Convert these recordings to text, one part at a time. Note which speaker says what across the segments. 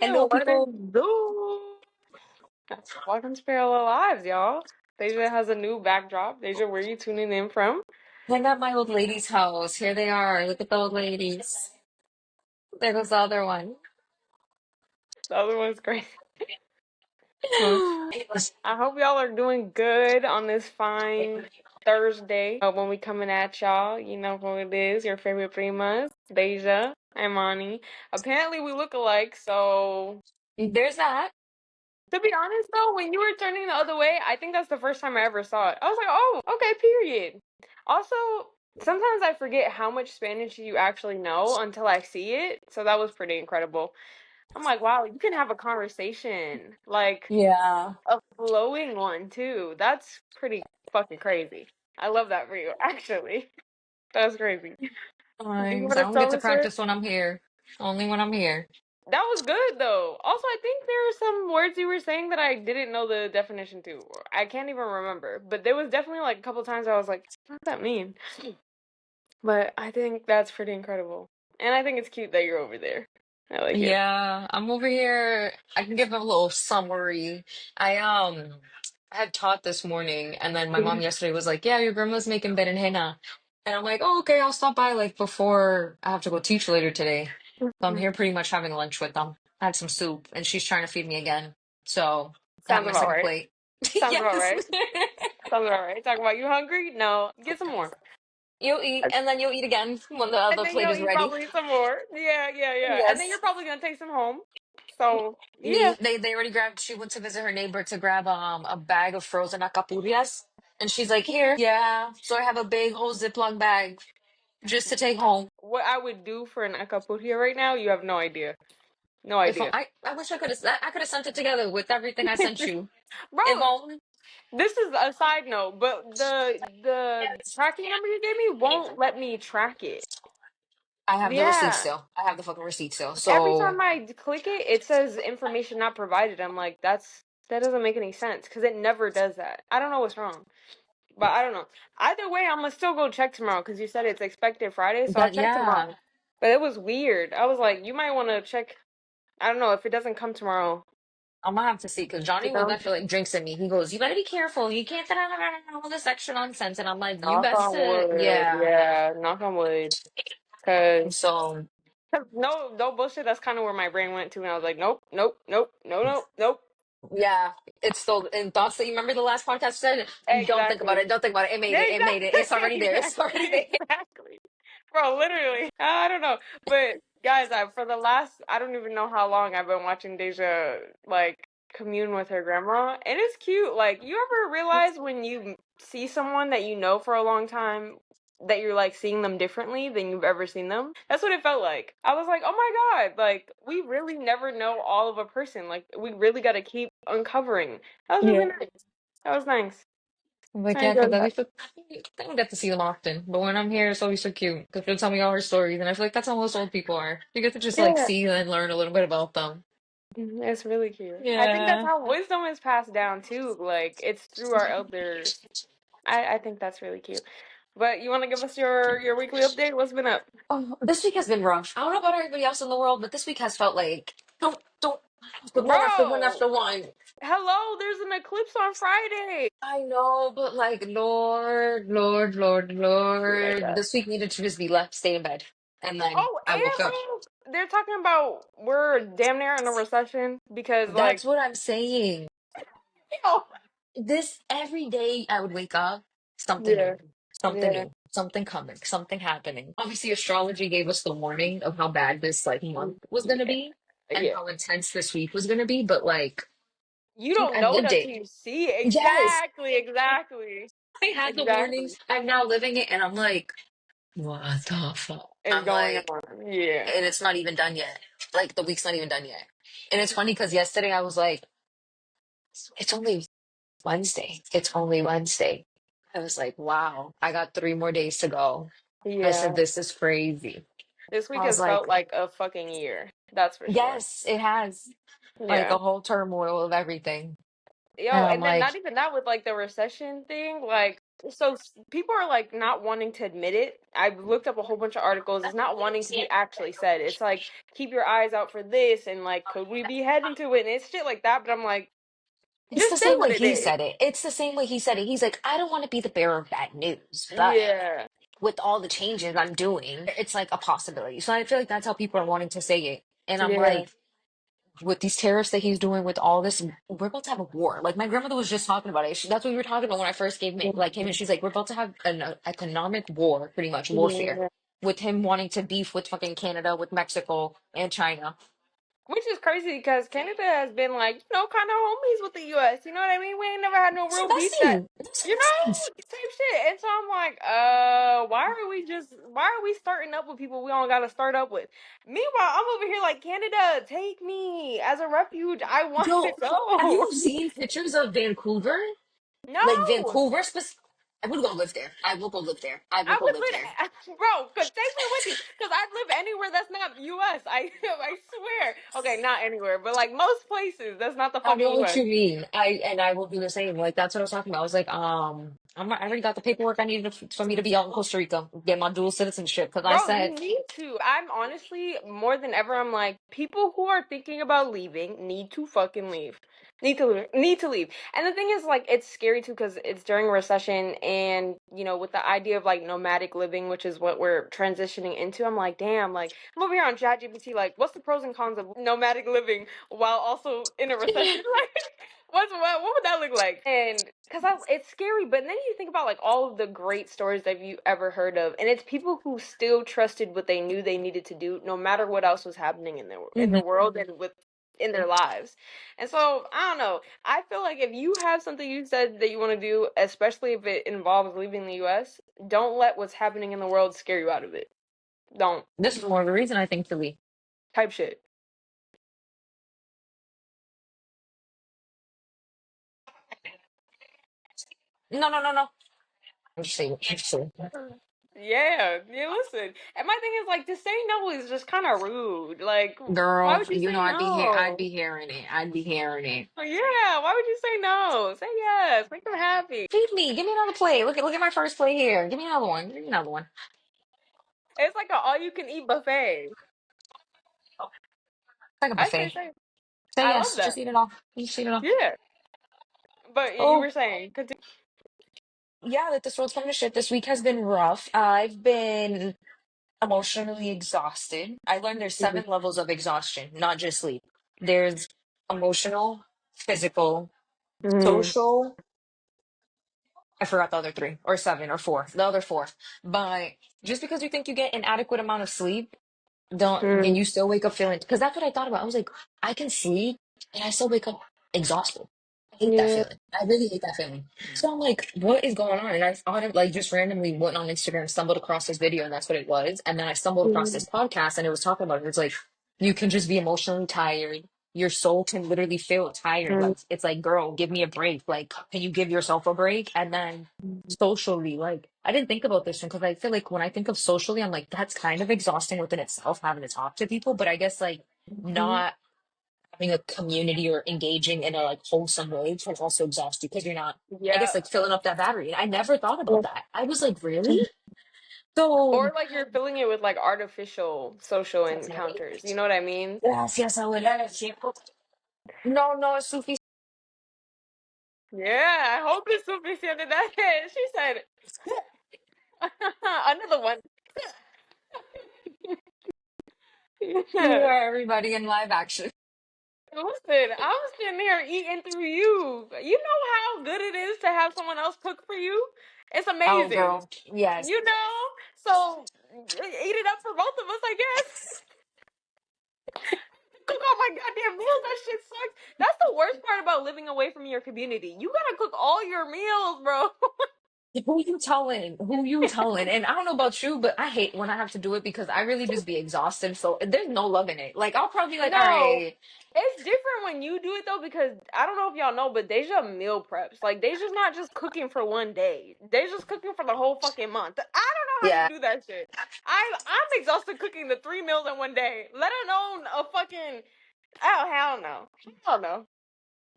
Speaker 1: Hello,
Speaker 2: What it
Speaker 1: people.
Speaker 2: do? Welcome to Parallel Lives, y'all. Deja has a new backdrop. Deja, where are you tuning in from?
Speaker 1: I'm at my old lady's house. Here they are. Look at the old ladies. There goes the other one.
Speaker 2: The other one's great. Well, I hope y'all are doing good on this fine Thursday. When we coming at y'all, you know who it is, your favorite primas, Deja and Mani. Apparently we look alike, so
Speaker 1: There's that.
Speaker 2: to be honest though, when you were turning the other way, I think that's the first time I ever saw it. I was like, oh, okay, period. Also, sometimes I forget how much Spanish you actually know until I see it. So that was pretty incredible. I'm like, wow, you can have a conversation, like
Speaker 1: Yeah.
Speaker 2: a flowing one too. That's pretty fucking crazy. I love that for you, actually. That's crazy. Do you
Speaker 1: Thanks.
Speaker 2: want
Speaker 1: I
Speaker 2: to
Speaker 1: don't get
Speaker 2: tell
Speaker 1: to
Speaker 2: us your
Speaker 1: practice when I'm here. Only when I'm here.
Speaker 2: That was good though. Also, I think there are some words you were saying that I didn't know the definition to. I can't even remember, but there was definitely like a couple times I was like, "What does that mean?" But I think that's pretty incredible, and I think it's cute that you're over there. I like it.
Speaker 1: Yeah, I'm over here. I can give a little summary. I had taught this morning, and then my mom yesterday was like, "Yeah, your grandma's making berenjena," and I'm like, "Oh, okay, I'll stop by like before I have to go teach later today." So I'm here pretty much having lunch with them. I had some soup, and she's trying to feed me again. So I have
Speaker 2: Sounds
Speaker 1: my
Speaker 2: about
Speaker 1: second
Speaker 2: right.
Speaker 1: plate.
Speaker 2: Sounds about
Speaker 1: Yes.
Speaker 2: right. Sounds about right. Talk about you hungry? No, get some more.
Speaker 1: You'll eat, and then you'll eat again when the
Speaker 2: And
Speaker 1: other
Speaker 2: then
Speaker 1: plate
Speaker 2: you'll
Speaker 1: is
Speaker 2: eat
Speaker 1: ready.
Speaker 2: probably some more. Yeah, yeah, yeah. And then you're
Speaker 1: Yes.
Speaker 2: probably gonna take some home. So yeah.
Speaker 1: They already grabbed. She went to visit her neighbor to grab a bag of frozen acapullas, and she's like, "Here, yeah." So I have a big whole Ziploc bag just to take home.
Speaker 2: What I would do for an acapulco right now, you have no idea. No
Speaker 1: If
Speaker 2: idea.
Speaker 1: I wish I could have sent it together with everything I sent you. It
Speaker 2: Bro,
Speaker 1: won't.
Speaker 2: this is a side note, but the tracking number you gave me won't let me track it.
Speaker 1: I have the receipt
Speaker 2: Yeah.
Speaker 1: still. I have the fucking receipt still.
Speaker 2: Every
Speaker 1: So
Speaker 2: time I click it, it says information not provided. I'm like, that doesn't make any sense because it never does that. I don't know what's wrong, but I don't know. Either way, I'm gonna still go check tomorrow because you said it's expected Friday, so I'll
Speaker 1: that
Speaker 2: check
Speaker 1: yeah,
Speaker 2: tomorrow. But it was weird. I was like, you might want to check. I don't know if it doesn't come tomorrow.
Speaker 1: I'm gonna have to see because
Speaker 2: You
Speaker 1: Johnny will
Speaker 2: know,
Speaker 1: definitely like drinks at me. He goes, "You better be careful. You can't all this extra nonsense." And I'm like, "You
Speaker 2: knock
Speaker 1: best
Speaker 2: on
Speaker 1: to
Speaker 2: wood.
Speaker 1: yeah."
Speaker 2: Yeah, knock on wood. Cause
Speaker 1: So
Speaker 2: no bullshit. That's kind of where my brain went to, and I was like, nope, nope, nope, no, no, nope.
Speaker 1: yeah, it's still in thoughts that you remember the last podcast said, don't think about
Speaker 2: Exactly.
Speaker 1: it, don't think about it. It made
Speaker 2: Yeah,
Speaker 1: it, it made it. It's already there. It's already
Speaker 2: exactly,
Speaker 1: there.
Speaker 2: exactly. Bro, literally. I don't know, but guys, for the last, I don't even know how long I've been watching Deja like commune with her grandma, and it's cute. Like, you ever realize when you see someone that you know for a long time that you're like seeing them differently than you've ever seen them? That's what it felt like. I was like, oh my God, like we really never know all of a person. Like we really got to keep uncovering. That was really
Speaker 1: Yeah.
Speaker 2: nice. That was nice.
Speaker 1: I'm like,
Speaker 2: I
Speaker 1: yeah, because
Speaker 2: enjoyed
Speaker 1: at
Speaker 2: that.
Speaker 1: least I don't get to see them often. But when I'm here, it's always so cute because she'll tell me all her stories, and I feel like that's how most old people are. You get to just like
Speaker 2: Yeah.
Speaker 1: see and learn a little bit about them.
Speaker 2: It's really cute. I think that's
Speaker 1: Yeah.
Speaker 2: how wisdom is passed down too. Like it's through our elders. I think that's really cute. But you want to give us your weekly update? What's been up?
Speaker 1: Oh, this week has been rough. I don't know about everybody else in the world, but this week has felt like don't after one after one
Speaker 2: Bro,
Speaker 1: after one.
Speaker 2: hello, there's an eclipse on Friday.
Speaker 1: I know, but like, Lord, Lord, Lord,
Speaker 2: Oh my
Speaker 1: Lord,
Speaker 2: God.
Speaker 1: this week needed to just be left, stay in bed. And then
Speaker 2: Oh,
Speaker 1: I woke up.
Speaker 2: and they're talking about we're damn near in a recession because like,
Speaker 1: That's what I'm saying.
Speaker 2: oh,
Speaker 1: This every day I would wake up,
Speaker 2: yeah,
Speaker 1: something
Speaker 2: yeah,
Speaker 1: new, something coming, something happening. Obviously, astrology gave us the warning of how bad this like month was gonna
Speaker 2: yeah,
Speaker 1: be and
Speaker 2: yeah.
Speaker 1: how intense this week was gonna be, but like,
Speaker 2: You
Speaker 1: dude,
Speaker 2: don't
Speaker 1: I
Speaker 2: know it
Speaker 1: lived
Speaker 2: until
Speaker 1: it.
Speaker 2: you see it.
Speaker 1: Yes,
Speaker 2: Exactly, exactly,
Speaker 1: I had the
Speaker 2: exactly.
Speaker 1: warnings. I'm now living it, and I'm like, what the fuck?
Speaker 2: Is
Speaker 1: I'm
Speaker 2: going
Speaker 1: like,
Speaker 2: on. Yeah.
Speaker 1: and it's not even done yet. Like the week's not even done yet. And it's funny because yesterday I was like, it's only Wednesday. It's only Wednesday. I was like, wow, I got 3 more days to go. I said,
Speaker 2: Yeah.
Speaker 1: this is crazy.
Speaker 2: This week
Speaker 1: I was
Speaker 2: has
Speaker 1: like,
Speaker 2: felt like a fucking year. That's for sure.
Speaker 1: yes, it has like
Speaker 2: Yeah.
Speaker 1: a whole turmoil of everything. And
Speaker 2: Yo,
Speaker 1: I'm
Speaker 2: and then
Speaker 1: like,
Speaker 2: not even that with like the recession thing, like so people are like not wanting to admit it. I've looked up a whole bunch of articles. It's not wanting to be actually said. It's like keep your eyes out for this and like could we be heading to it and it's shit like that. But I'm like,
Speaker 1: It's the
Speaker 2: just say
Speaker 1: same
Speaker 2: what
Speaker 1: way
Speaker 2: it
Speaker 1: he
Speaker 2: is.
Speaker 1: said it. It's the same way he said it. He's like, I don't want to be the bearer of bad news, but
Speaker 2: Yeah,
Speaker 1: with all the changes I'm doing, it's like a possibility. So I feel like that's how people are wanting to say it. And I'm
Speaker 2: yeah,
Speaker 1: like, with these tariffs that he's doing with all this, we're about to have a war. Like my grandmother was just talking about it. That's what we were talking about when I first came in. She's like, we're about to have an economic war, pretty much warfare,
Speaker 2: yeah.
Speaker 1: with him wanting to beef with fucking Canada, with Mexico and China.
Speaker 2: Which is crazy because Canada has been like, kind of homies with the US. You know what I mean? We ain't never had no
Speaker 1: That's the
Speaker 2: real
Speaker 1: best
Speaker 2: beef that,
Speaker 1: thing. That's the
Speaker 2: you
Speaker 1: best thing.
Speaker 2: know, same shit. And so I'm like, why are we starting up with people we don't got to start up with? Meanwhile, I'm over here like, Canada, take me as a refuge. I want to
Speaker 1: Yo, have
Speaker 2: go.
Speaker 1: you seen pictures of Vancouver? Like
Speaker 2: No.
Speaker 1: Vancouver, I would go live there. I will go live there. I will
Speaker 2: I
Speaker 1: go
Speaker 2: would
Speaker 1: live there.
Speaker 2: live, bro. Cause take me with you, cause I'd live anywhere that's not U.S. I swear. Okay, not anywhere, but like most places, that's not the
Speaker 1: I
Speaker 2: fucking
Speaker 1: know what
Speaker 2: U.S.
Speaker 1: you mean. I will do the same. Like that's what I was talking about. I was like, I already got the paperwork I needed for me to be out in Costa Rica, get my dual citizenship. Because I
Speaker 2: Bro, you
Speaker 1: said,
Speaker 2: need to. I'm honestly, more than ever, I'm like, people who are thinking about leaving need to fucking leave. Need to leave. Need to leave. And the thing is, like, it's scary too because it's during a recession and, with the idea of like nomadic living, which is what we're transitioning into, I'm like, damn, like, I'm over here on ChatGPT, like, what's the pros and cons of nomadic living while also in a recession? Like, what would that look like? And because it's scary, but then you think about like all of the great stories that you ever heard of, and it's people who still trusted what they knew they needed to do, no matter what else was happening in the
Speaker 1: mhm,
Speaker 2: world and in their lives. And so I don't know. I feel like if you have something you said that you want to do, especially if it involves leaving the U.S., don't let what's happening in the world scare you out of it. Don't
Speaker 1: this is more of a reason I think to leave.
Speaker 2: type shit.
Speaker 1: No, no, no, no. I'm just saying. I'm just saying.
Speaker 2: Yeah, yeah, listen. And my thing is like to say no is just kind of rude. Like, why
Speaker 1: Girl,
Speaker 2: would you
Speaker 1: you know
Speaker 2: say
Speaker 1: I'd be here. I'd
Speaker 2: no?
Speaker 1: be hearing it. I'd be hearing it.
Speaker 2: Yeah, why would you say no? Say yes. Make them happy.
Speaker 1: Feed me. Give me another plate. Look at my first plate here. Give me another one. Give me another one.
Speaker 2: It's like an all-you-can-eat buffet.
Speaker 1: Like a
Speaker 2: I
Speaker 1: buffet.
Speaker 2: say.
Speaker 1: Say
Speaker 2: I love
Speaker 1: yes.
Speaker 2: that.
Speaker 1: Just eat it all. Just eat it all.
Speaker 2: Yeah. But you
Speaker 1: Oh,
Speaker 2: were saying, continue.
Speaker 1: yeah, that this world's coming to shit. This week has been rough. I've been emotionally exhausted. I learned there's 7 levels of exhaustion, not just sleep. There's emotional, physical,
Speaker 2: Mm-hmm.
Speaker 1: social. I forgot the other three, or seven, or four. The other four. But just because you think you get an adequate amount of sleep, don't and you still wake up feeling, because that's what I thought about. I was like, I can sleep and I still wake up exhausted. I hate that
Speaker 2: Yeah.
Speaker 1: feeling. I really hate that feeling. So I'm like, what is going on? And I thought of like just randomly went on Instagram, stumbled across this video, and that's what it was. And then I stumbled across this podcast and it was talking about it. It's like you can just be emotionally tired. Your soul can literally feel tired. Like it's like, girl, give me a break. Like, can you give yourself a break? And then socially, like I didn't think about this one because I feel like when I think of socially, I'm like, that's kind of exhausting within itself having to talk to people. But I guess like not having a community or engaging in a like wholesome way can also exhaust you because you're not, I
Speaker 2: Yeah.
Speaker 1: guess, like filling up that battery. I never thought about that. I was like, really? So
Speaker 2: Or like you're filling it with like artificial social encounters. You know what I mean?
Speaker 1: gracias, abuela. No, no, es suficiente.
Speaker 2: Yeah, I hope it's suficiente. That she said another one. Yeah.
Speaker 1: Everybody in live action.
Speaker 2: Listen, I'm sitting here eating through you. You know how good it is to have someone else cook for you? It's
Speaker 1: Oh,
Speaker 2: amazing.
Speaker 1: girl. Yes.
Speaker 2: You know? So eat it up for both of us, I guess. Cook all my goddamn meals. That shit sucks. That's the worst part about living away from your community. You gotta cook all your meals, bro.
Speaker 1: Who you telling? Who you telling? And I don't know about you, but I hate when I have to do it because I really just be exhausted. So there's no love in it. Like I'll probably be like, all
Speaker 2: No,
Speaker 1: right,
Speaker 2: it's different when you do it though because I don't know if y'all know, but Deja meal preps. Like Deja's not just cooking for one day. Deja's cooking for the whole fucking month. I don't know how you
Speaker 1: yeah.
Speaker 2: do that shit. I'm exhausted cooking the 3 meals in one day. Let alone a fucking oh hell no. Hell no.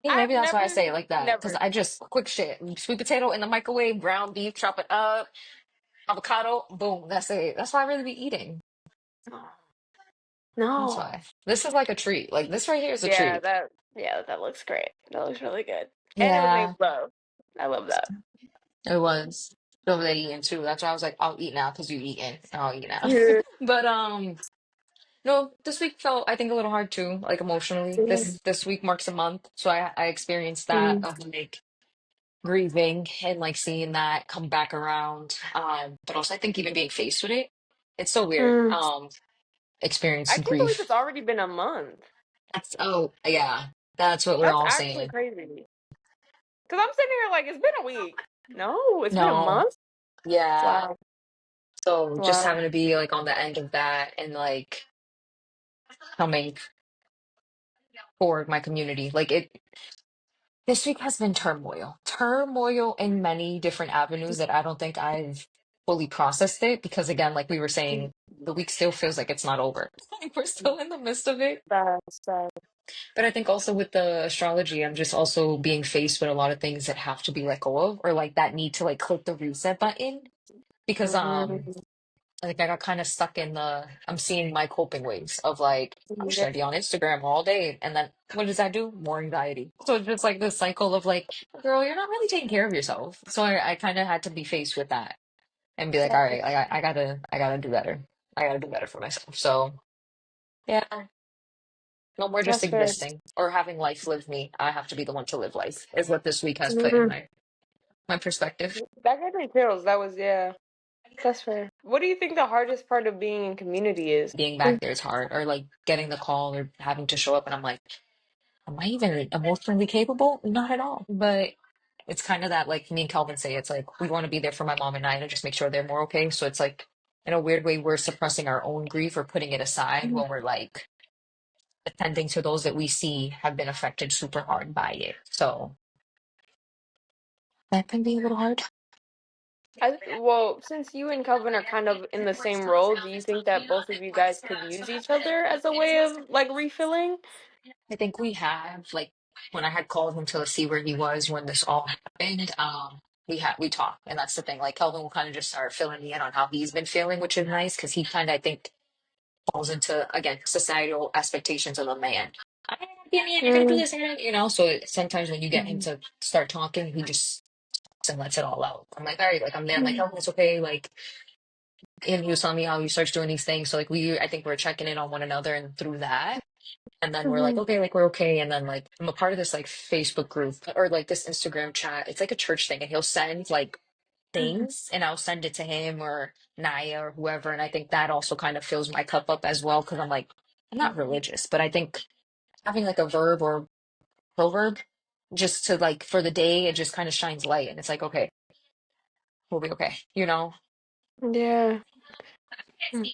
Speaker 1: Hey,
Speaker 2: I've
Speaker 1: maybe that's why I
Speaker 2: never,
Speaker 1: say it like that, because
Speaker 2: never.
Speaker 1: I just quick shit. Sweet potato in the microwave, ground beef, chop it up, avocado, boom, that's it. That's why I really be eating. That's
Speaker 2: No.
Speaker 1: why. This is like a treat. Like this right here is a
Speaker 2: Yeah,
Speaker 1: treat.
Speaker 2: that looks great. That looks really good. And it was made
Speaker 1: Yeah,
Speaker 2: with love. I love that.
Speaker 1: it was. Over there eating too. That's why I was like, I'll eat now because you eating. I'll eat now.
Speaker 2: Yeah.
Speaker 1: But no, this week felt I think a little hard too, like emotionally. This week marks a month, so I experienced that
Speaker 2: Mm,
Speaker 1: of like grieving and like seeing that come back around. But also I think even being faced with it, it's so weird.
Speaker 2: mm. I
Speaker 1: Experiencing
Speaker 2: can't believe
Speaker 1: grief.
Speaker 2: it's already been a month.
Speaker 1: That's oh yeah, that's what we're
Speaker 2: That's
Speaker 1: all
Speaker 2: actually
Speaker 1: saying.
Speaker 2: crazy. Because I'm sitting here like, it's been a week. No, it's been a
Speaker 1: No,
Speaker 2: month.
Speaker 1: yeah.
Speaker 2: Wow.
Speaker 1: So just
Speaker 2: Wow.
Speaker 1: having to be like on the end of that and like coming forward my community. Like it this week has been turmoil. Turmoil in many different avenues that I don't think I've fully processed it because again, like we were saying, the week still feels like it's not over. Like we're still in the midst of it.
Speaker 2: That's sad.
Speaker 1: But I think also with the astrology, I'm just also being faced with a lot of things that have to be let go of or like that need to like click the reset button because
Speaker 2: Hmm.
Speaker 1: like I got kind of stuck in I'm seeing my coping ways of like I'm just
Speaker 2: Yeah.
Speaker 1: gonna be on Instagram all day and then what does that do? More anxiety. So it's just like this cycle of like, girl, you're not really taking care of yourself. So I kind of had to be faced with that and be like, all right, I gotta do better. I gotta do better for myself. So yeah, no more just
Speaker 2: That's fair.
Speaker 1: existing or having life live me. I have to be the one to live life is what this week has put in
Speaker 2: Mhm.
Speaker 1: my perspective.
Speaker 2: That gave me chills. That was, yeah. That's fair. What do you think the hardest part of being in community is?
Speaker 1: Being back there is hard or like getting the call or having to show up and I'm like, am I even emotionally capable? Not at all. But it's kind of that, like me and Calvin say, it's like we want to be there for my mom and I to just make sure they're more okay. So it's like, in a weird way, we're suppressing our own grief or putting it aside
Speaker 2: Mhm.
Speaker 1: when we're like attending to those that we see have been affected super hard by it. So that can be a little hard.
Speaker 2: Well, since you and Kelvin are kind of in the same role, do you think that both of you guys could use each other as a way of like refilling?
Speaker 1: I think we have, like, when I had called him to see where he was when this all happened, we talked, and that's the thing. Like Kelvin will kind of just start filling me in on how he's been feeling, which is nice because he kind of, I think, falls into again societal expectations of a man. I gotta be a man. I gotta do
Speaker 2: Mm,
Speaker 1: this. So sometimes when you get him
Speaker 2: mhm,
Speaker 1: to start talking, he just talks and lets it all out. I'm like, all right, like I'm there. I'm like,
Speaker 2: mhm,
Speaker 1: oh, it's okay. Like, and he was telling me how he starts doing these things. So like I think we're checking in on one another, and through that, and then we're like,
Speaker 2: mhm,
Speaker 1: okay, like we're okay. And then like I'm a part of this like Facebook group or like this Instagram chat. It's like a church thing, and he'll send like
Speaker 2: mhm,
Speaker 1: things and I'll send it to him or Naya or whoever. And I think that also kind of fills my cup up as well because I'm like, I'm not religious, but I think having like a verb or proverb just to like for the day, it just kind of shines light and it's like, okay, we'll be okay, you know?
Speaker 2: yeah. Mm.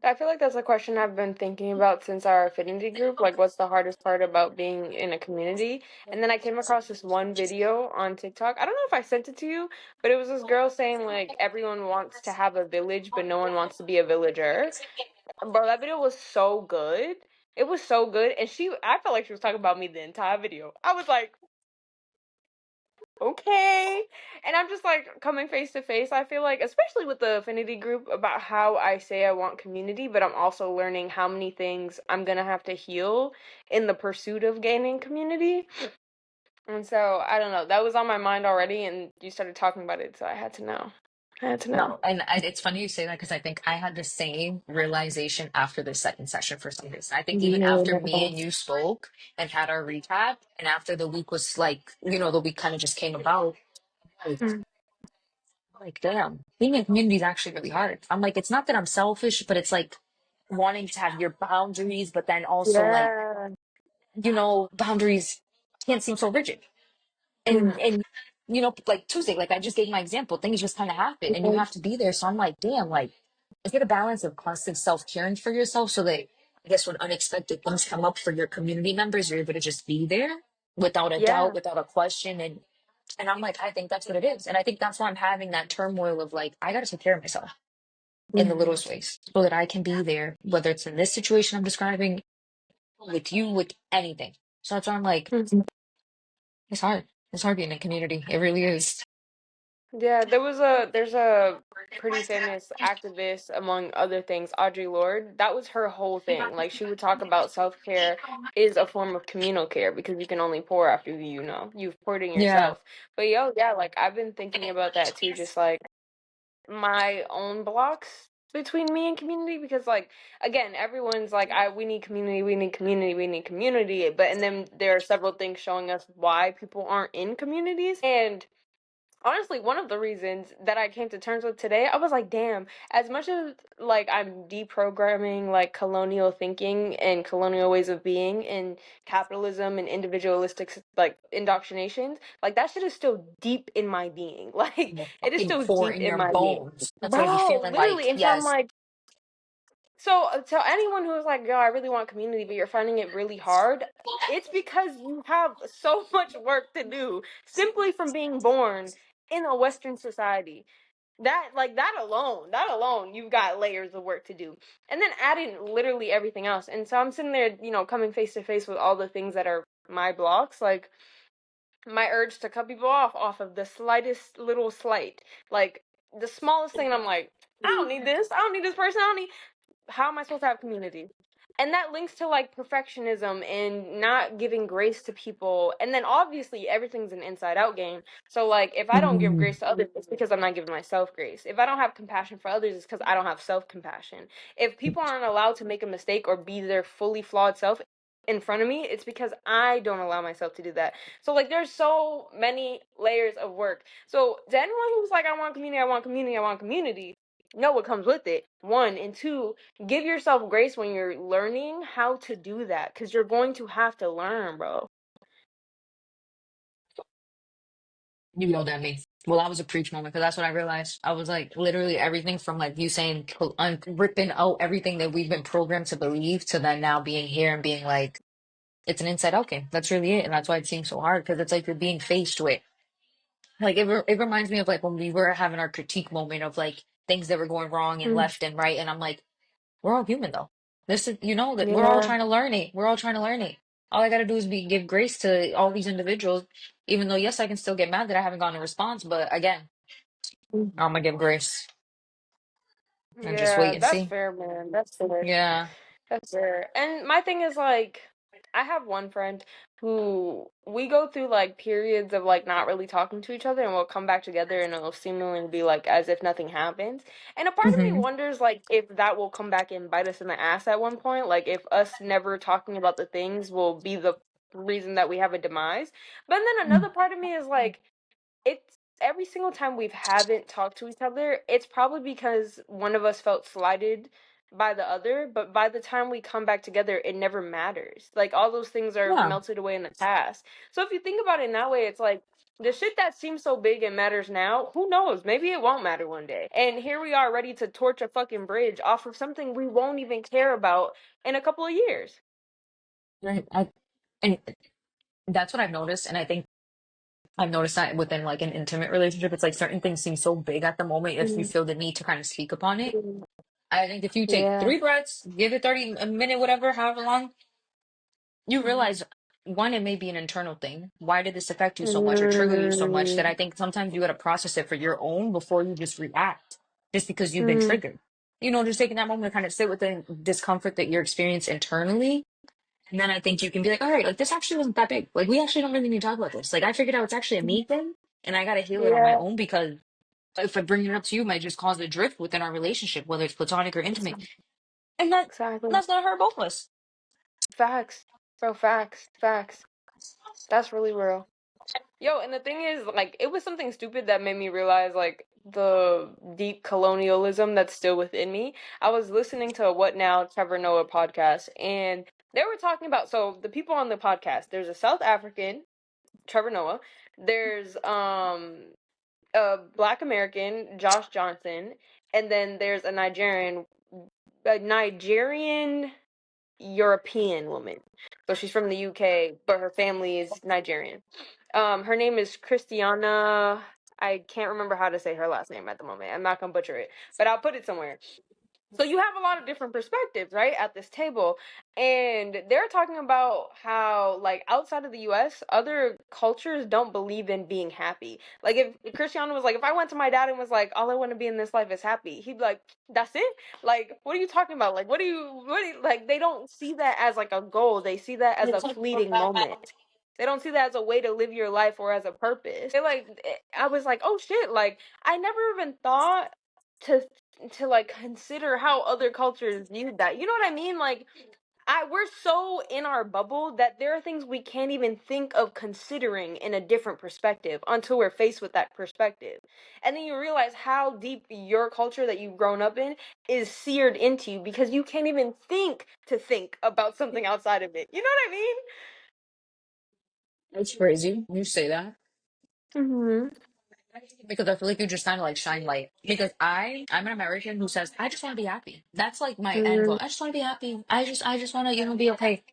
Speaker 2: I feel like that's a question I've been thinking about since our affinity group. Like, what's the hardest part about being in a community? And then I came across this one video on TikTok. I don't know if I sent it to you, but it was this girl saying, like, everyone wants to have a village, but no one wants to be a villager. Bro, that video was so good. It was so good. And I felt like she was talking about me the entire video. I was like, okay. And I'm just like coming face to face. I feel like, especially with the affinity group, about how I say I want community, but I'm also learning how many things I'm gonna have to heal in the pursuit of gaining community. And so I don't know. That was on my mind already, and you started talking about it, so I had to know. I had to know.
Speaker 1: No, and it's funny you say that because I think I had the same realization after the second session for some reason. I think even after me
Speaker 2: Yeah.
Speaker 1: and you spoke and had our recap, and after the week was like, the week kind of just came about,
Speaker 2: Mm.
Speaker 1: like, damn, being in community is actually really hard. I'm like, it's not that I'm selfish, but it's like wanting to have your boundaries, but then also like,
Speaker 2: Yeah.
Speaker 1: boundaries can't seem so rigid.
Speaker 2: Mm.
Speaker 1: And like Tuesday, like I just gave my example, things just kind of happen and you have to be there. So I'm like, damn, like, is it a balance of constant self-caring for yourself so that I guess when unexpected things come up for your community members, you're able to just be there without a doubt,
Speaker 2: Yeah.
Speaker 1: without a question. And I'm like, I think that's what it is. And I think that's why I'm having that turmoil of like, I got to take care of myself in the
Speaker 2: Mm.
Speaker 1: littlest ways so that I can be there, whether it's in this situation I'm describing, with you, with anything. So that's why I'm like,
Speaker 2: Mm.
Speaker 1: It's hard. It's hard being in a community. It really is.
Speaker 2: Yeah, there's a pretty famous activist among other things, Audre Lorde. That was her whole thing. Like she would talk about self-care is a form of communal care because you can only pour after you've poured in
Speaker 1: Yeah.
Speaker 2: yourself. But yo, yeah, like I've been thinking about that too, just like my own blocks between me and community because like again, everyone's like we need community, we need community, we need community, but and then there are several things showing us why people aren't in communities. And honestly, one of the reasons that I came to terms with today, I was like, damn, as much as like I'm deprogramming like colonial thinking and colonial ways of being and capitalism and individualistic like indoctrinations, like that shit is still deep in my being. Like
Speaker 1: The
Speaker 2: it is
Speaker 1: fucking
Speaker 2: still
Speaker 1: core
Speaker 2: deep
Speaker 1: in
Speaker 2: in
Speaker 1: your
Speaker 2: my being.
Speaker 1: bones. That's what I be
Speaker 2: Bro,
Speaker 1: feeling like.
Speaker 2: literally. And so I'm
Speaker 1: Yes.
Speaker 2: like, so to anyone who's like, yo, I really want community, but you're finding it really hard, it's because you have so much work to do simply from being born in a Western society. That alone, you've got layers of work to do. And then add in literally everything else. And so I'm sitting there, coming face to face with all the things that are my blocks, like my urge to cut people off of the slightest little slight. Like the smallest thing, and I'm like, I don't need this. I don't need this person. I don't need how am I supposed to have community? And that links to like perfectionism and not giving grace to people. And then obviously everything's an inside out game. So like if I don't give
Speaker 1: Mm.
Speaker 2: grace to others, it's because I'm not giving myself grace. If I don't have compassion for others, it's because I don't have self compassion. If people aren't allowed to make a mistake or be their fully flawed self in front of me, it's because I don't allow myself to do that. So like there's so many layers of work. So to anyone who's like, I want community, I want community, I want community, know what comes with it. One, and two, give yourself grace when you're learning how to do that because you're going to have to learn, bro.
Speaker 1: You yelled at me. Well, that was a preach moment because that's what I realized. I was like, literally everything from like you saying, ripping out everything that we've been programmed to believe to then now being here and being like, it's an inside out game. That's really it. And that's why it seems so hard because it's like you're being faced with. Like it reminds me of like when we were having our critique moment of like things that were going wrong and
Speaker 2: Mm.
Speaker 1: left and right. And I'm like, we're all human though. This is, that we're all
Speaker 2: Yeah.
Speaker 1: trying to learn it. We're all trying to learn it. All I gotta do is give grace to all these individuals, even though yes, I can still get mad that I haven't gotten a response. But again, I'm gonna give grace and just
Speaker 2: Yeah,
Speaker 1: wait and
Speaker 2: that's
Speaker 1: see.
Speaker 2: fair, man. That's fair.
Speaker 1: Yeah.
Speaker 2: That's fair. And my thing is like, I have one friend who we go through like periods of like not really talking to each other and we'll come back together and it'll seemingly be like as if nothing happens. And a part of me
Speaker 1: Hmm.
Speaker 2: wonders like if that will come back and bite us in the ass at one point. Like if us never talking about the things will be the reason that we have a demise. But then another part of me is like, it's every single time we haven't talked to each other, it's probably because one of us felt slighted by the other, but by the time we come back together, it never matters. Like all those things are
Speaker 1: Yeah.
Speaker 2: melted away in the past. So if you think about it in that way, it's like the shit that seems so big and matters now, who knows? Maybe it won't matter one day. And here we are ready to torch a fucking bridge off of something we won't even care about in a couple of years.
Speaker 1: Right. And that's what I've noticed, and I think I've noticed that within like an intimate relationship, it's like certain things seem so big at the moment if you
Speaker 2: Mm.
Speaker 1: feel the need to kind of speak upon it. I think if you take
Speaker 2: Yeah.
Speaker 1: 3 breaths, give it 30 a minute, whatever, however long, you realize one, it may be an internal thing. Why did this affect you so much or trigger you so much that I
Speaker 2: Mm.
Speaker 1: think sometimes you got to process it for your own before you just react just because you've been
Speaker 2: Mm.
Speaker 1: triggered. Just taking that moment to kind of sit with the discomfort that you're experiencing internally. And then I think you can be like, all right, like this actually wasn't that big. Like we actually don't really need to talk about this. Like I figured out it's actually a me thing and I got to heal it on my
Speaker 2: Yeah.
Speaker 1: own because if I bring it up to you, it might just cause a drift within our relationship, whether it's platonic or intimate. And
Speaker 2: Exactly.
Speaker 1: that's gonna hurt both of us.
Speaker 2: Facts. Bro, facts. Facts. That's really real. Yo, and the thing is, like, it was something stupid that made me realize, like, the deep colonialism that's still within me. I was listening to a What Now Trevor Noah podcast, and they were talking about, so the people on the podcast, there's a South African, Trevor Noah, there's a Black American, Josh Johnson, and then there's a Nigerian European woman. So she's from the UK, but her family is Nigerian. Her name is Christiana. I can't remember how to say her last name at the moment. I'm not gonna butcher it, but I'll put it somewhere. So you have a lot of different perspectives, right, at this table. And they're talking about how, like, outside of the US, other cultures don't believe in being happy. Like, if Cristiano was like, if I went to my dad and was like, all I want to be in this life is happy, he'd be like, that's it? Like, what are you talking about? Like, like, they don't see that as like a goal. They see that as a fleeting moment. They don't see that as a way to live your life or as a purpose. They like, I was like, oh shit, like, I never even thought to like consider how other cultures viewed that. You know what I mean? Like, we're so in our bubble that there are things we can't even think of considering in a different perspective until we're faced with that perspective. And then you realize how deep your culture that you've grown up in is seared into you because you can't even think about something outside of it. You know what I
Speaker 1: It's crazy. You say that
Speaker 2: mean?
Speaker 1: because I feel like you just kind of like shine light. Because I'm an American who says I just want to be happy. That's like my end
Speaker 2: Mhm.
Speaker 1: goal. I just want to be happy. I just want to be okay.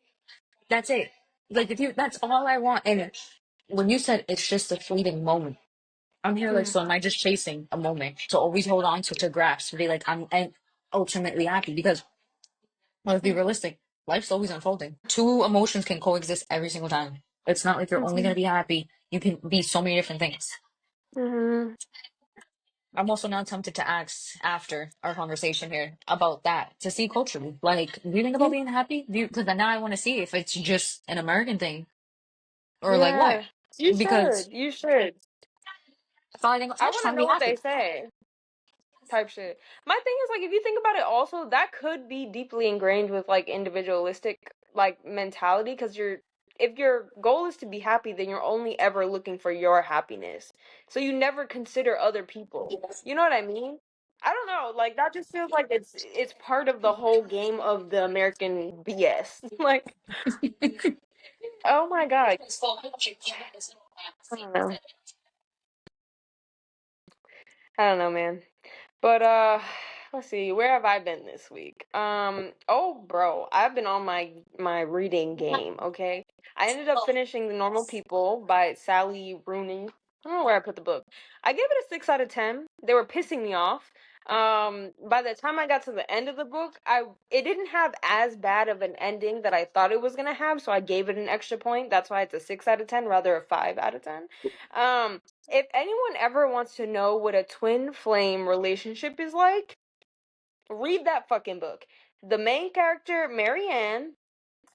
Speaker 1: That's it. Like if you, that's all I want. And when you said it's just a fleeting moment, I'm here like,
Speaker 2: Mhm.
Speaker 1: so am I just chasing a moment to always hold on to grasp to be like I'm and ultimately happy? Because let's be realistic, life's always unfolding. Two emotions can coexist every single time. It's not like you're only gonna
Speaker 2: Mhm.
Speaker 1: be happy. You can be so many different things.
Speaker 2: Mhm.
Speaker 1: I'm also now tempted to ask after our conversation here about that to see culturally. Like, do you think about
Speaker 2: Yeah.
Speaker 1: being happy? Do you? Because now I want to see if it's just an American thing or like what?
Speaker 2: Yeah. You
Speaker 1: Because
Speaker 2: should. You should.
Speaker 1: if I think I
Speaker 2: I
Speaker 1: just
Speaker 2: want
Speaker 1: want
Speaker 2: to
Speaker 1: to
Speaker 2: know
Speaker 1: be
Speaker 2: what they
Speaker 1: happy.
Speaker 2: say. Type shit. My thing is like if you think about it also, that could be deeply ingrained with like individualistic like mentality because you're if your goal is to be happy, then you're only ever looking for your happiness. So you never consider other people. You know what I mean? I don't know, like that just feels like it's part of the whole game of the American BS. Like, oh my God. I don't know. I don't know, man. But let's see, where have I been this week? Oh bro, I've been on my reading game, okay? I ended up finishing The Normal People by Sally Rooney. I don't know where I put the book. I gave it a 6 out of 10. They were pissing me off. By the time I got to the end of the book, I it didn't have as bad of an ending that I thought it was gonna have, so I gave it an extra point. That's why it's a 6 out of 10 rather a 5 out of 10. Um if anyone ever wants to know what a twin flame relationship is like, read that fucking book. The main character, Marianne,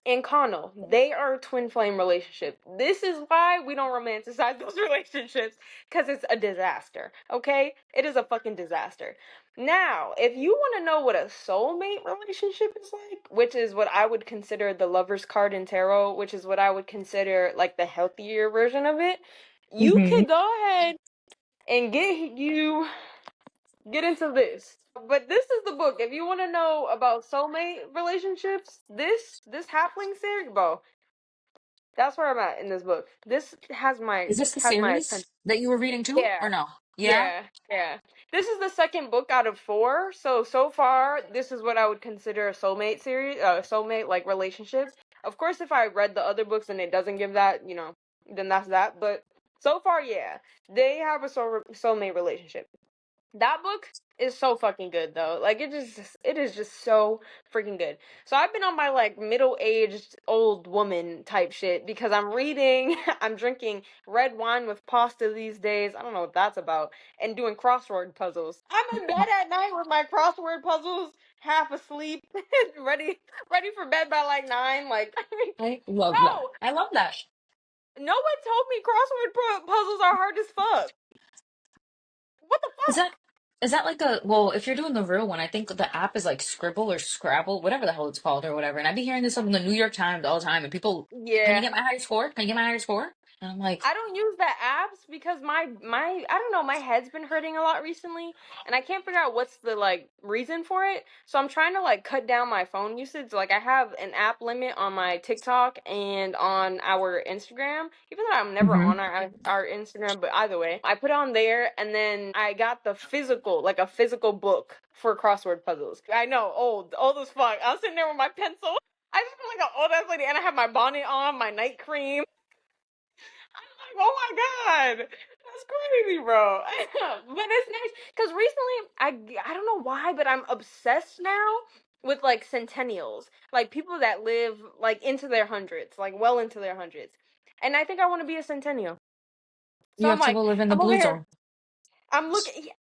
Speaker 2: and Connell, they are a twin flame relationship. This is why we don't romanticize those relationships, because it's a disaster, okay? It is a fucking disaster. Now, if you want to know what a soulmate relationship is like, which is what I would consider the lover's card in tarot, which is what I would consider like the healthier version of it, you
Speaker 1: Mm-hmm.
Speaker 2: could go ahead and get into this. But this is the book. If you want to know about soulmate relationships, this halfling series, bro, that's where I'm at in this book. This
Speaker 1: Is this the
Speaker 2: has my
Speaker 1: series
Speaker 2: attention.
Speaker 1: that you were reading too,
Speaker 2: Yeah.
Speaker 1: or no? Yeah.
Speaker 2: Yeah. This is the second book out of four. So far, this is what I would consider a soulmate series, soulmate like relationships. Of course, if I read the other books and it doesn't give that, then that's that. But so far, yeah, they have a soulmate relationship. That book is so fucking good though. Like it is just so freaking good. So I've been on my like middle-aged old woman type shit because I'm reading, I'm drinking red wine with pasta these days. I don't know what that's about. And doing crossword puzzles. I'm in bed at night with my crossword puzzles, half asleep, ready for bed by like 9 like
Speaker 1: I love that.
Speaker 2: bro,
Speaker 1: I love that.
Speaker 2: no one told me crossword puzzles are hard as fuck. What the
Speaker 1: Is
Speaker 2: fuck?
Speaker 1: that is that like a well, if you're doing the real one, I think the app is like Scribble or Scrabble, whatever the hell it's called or whatever. And I be hearing this up in the New York Times all the time, and people, can you
Speaker 2: Yeah.
Speaker 1: get my higher score? Can you get my higher score? And I'm like,
Speaker 2: I don't use the apps because my I don't know, my head's been hurting a lot recently and I can't figure out what's the like reason for it. So I'm trying to like cut down my phone usage. Like I have an app limit on my TikTok and on our Instagram. Even though I'm never
Speaker 1: hmm
Speaker 2: on our Instagram, but either way, I put it on there and then I got the physical, like a physical book for crossword puzzles. I know, old as fuck. I'm sitting there with my pencil. I just feel like an old ass lady and I have my bonnet on, my night cream. I'm like, oh my god, that's crazy, bro. But it's nice because recently I don't know why, but I'm obsessed now with like centennials, like people that live like into their hundreds, like well into their hundreds. And I think I want to be a centennial. So
Speaker 1: You
Speaker 2: I'm
Speaker 1: have to
Speaker 2: like,
Speaker 1: go live in the
Speaker 2: I'm over
Speaker 1: blue
Speaker 2: here.
Speaker 1: zone.
Speaker 2: I'm looking. Yeah,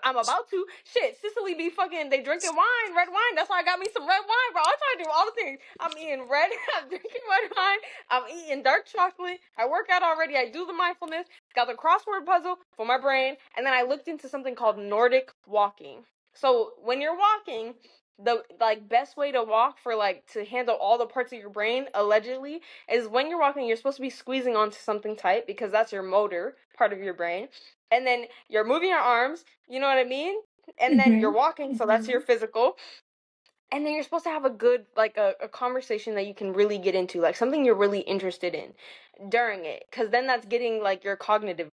Speaker 2: I'm about to. Shit, Sicily be fucking. They drinking wine, red wine. That's why I got me some red wine, bro. I'm trying to do all the things. I'm eating red. I'm drinking red wine. I'm eating dark chocolate. I work out already. I do the mindfulness. Got the crossword puzzle for my brain, and then I looked into something called Nordic walking. So when you're walking, the like best way to walk for like to handle all the parts of your brain allegedly is when you're walking, you're supposed to be squeezing onto something tight because that's your motor part of your brain, and then you're moving your arms, you know what I mean? And then you're
Speaker 1: Hmm.
Speaker 2: walking, so that's your physical. And then you're supposed to have a good, like a conversation that you can really get into, like something you're really interested in during it. Because then that's getting like your cognitive.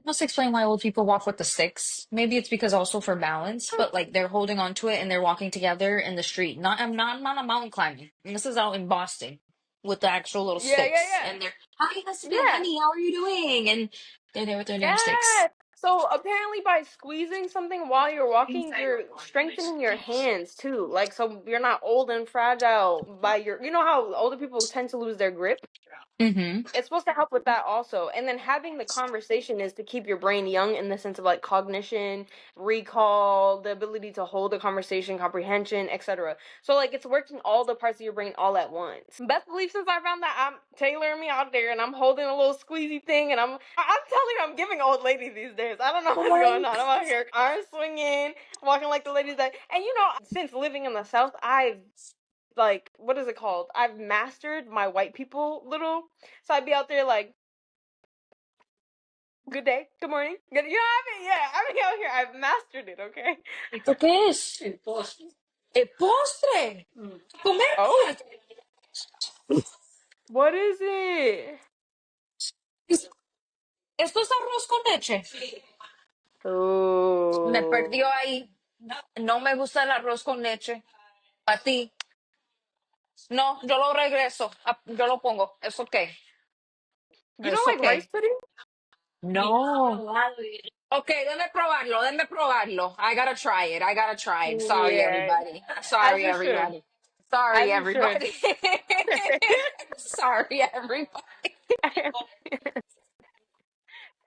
Speaker 1: Must explain why old people walk with the sticks. Maybe it's because also for balance, but like they're holding on to it and they're walking together in the street. I'm not a mountain climbing. And this is out in Boston with the actual little
Speaker 2: Yeah, yeah,
Speaker 1: sticks. And they're, hi husband,
Speaker 2: yeah.
Speaker 1: honey, how are you doing? And they're there with their damn
Speaker 2: Yeah.
Speaker 1: sticks.
Speaker 2: So apparently by squeezing something while you're walking, you're strengthening your hands too. Like so you're not old and fragile by your you know how older people tend to lose their grip?
Speaker 1: Mm-hmm.
Speaker 2: It's supposed to help with that also. And then having the conversation is to keep your brain young in the sense of like cognition, recall, the ability to hold a conversation, comprehension, etc. So like it's working all the parts of your brain all at once. Best believe since I found that I'm tailoring me out there and I'm holding a little squeezy thing and I'm telling you I'm giving old lady these days. I don't know what's going on. I'm out here arms swinging, walking like the ladies that and you know since living in the South, I've like what is it called? I've mastered my white people little. So I'd be out there like, good day, good morning, good. You know what I mean? Yeah, I mean out here. I've mastered it. Okay.
Speaker 1: ¿Esto qué es? El postre. El postre. Comer.
Speaker 2: Oh, what is it?
Speaker 1: Esto es arroz con leche. Me
Speaker 2: Oh,
Speaker 1: perdió ahí. No me gusta el arroz con leche. A ti. No, yo lo regreso. Yo lo pongo. Es okay.
Speaker 2: you don't
Speaker 1: Es
Speaker 2: like rice
Speaker 1: okay.
Speaker 2: pudding?
Speaker 1: No. Okay, déjame probarlo. Déjame probarlo. I gotta try it. I gotta try it. Sorry,
Speaker 2: Yeah,
Speaker 1: everybody.
Speaker 2: as
Speaker 1: Sorry,
Speaker 2: you should,
Speaker 1: everybody. Sorry,
Speaker 2: as you should.
Speaker 1: everybody. Sorry, everybody.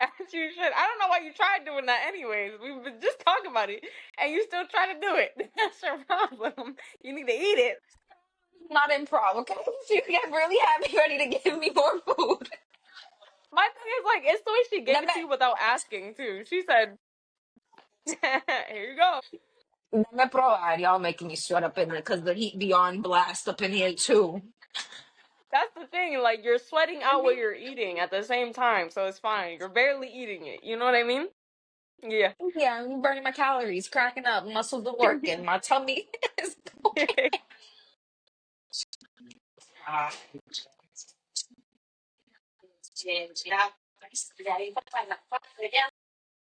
Speaker 2: As you should. I don't know why you tried doing that anyways. We've been just talking about it, and you still try to do it. That's your problem. You need to eat it.
Speaker 1: Not improv, okay? You get really happy, ready to give me more food.
Speaker 2: My thing is like it's the way she gave it
Speaker 1: Dame,
Speaker 2: to you without asking too. She said, "Here you go."
Speaker 1: dame probar. Y'all making me sweat up in there because the heat beyond blast up in here too.
Speaker 2: That's the thing. Like you're sweating out what you're eating at the same time, so it's fine. You're barely eating it. You know what I mean? Yeah.
Speaker 1: Yeah, I'm burning my calories, cracking up, muscles are working, my tummy is okay.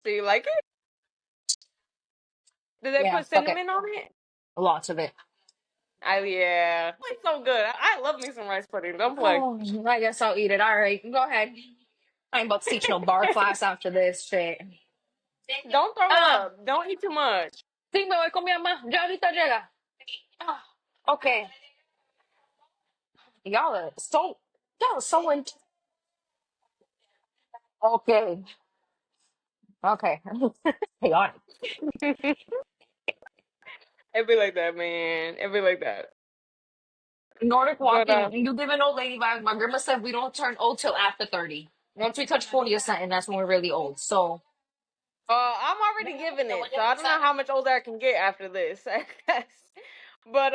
Speaker 2: Do you like it? Did they
Speaker 1: Yeah,
Speaker 2: put
Speaker 1: fuck it.
Speaker 2: cinnamon on it?
Speaker 1: Lots of it.
Speaker 2: Yeah. It's so good. I love me some rice pudding. Don't play.
Speaker 1: Oh, I guess I'll eat it. All right, go ahead. I ain't about to teach no bar class after this shit.
Speaker 2: Don't throw
Speaker 1: Ah,
Speaker 2: up. Don't eat too much.
Speaker 1: sí, me voy con mi mamá. Ya ahorita llega. Ah, okay. Y'all are so okay. Okay. Chaotic.
Speaker 2: It'd be like that, man. It'd be like that.
Speaker 1: Nordic
Speaker 2: But
Speaker 1: walking, you give an old lady vibes. My grandma said we don't turn old till after 30. Once we touch 40 or something, that's when we're really old. So,
Speaker 2: I'm already giving it, so I don't know how much older I can get after this. I guess. But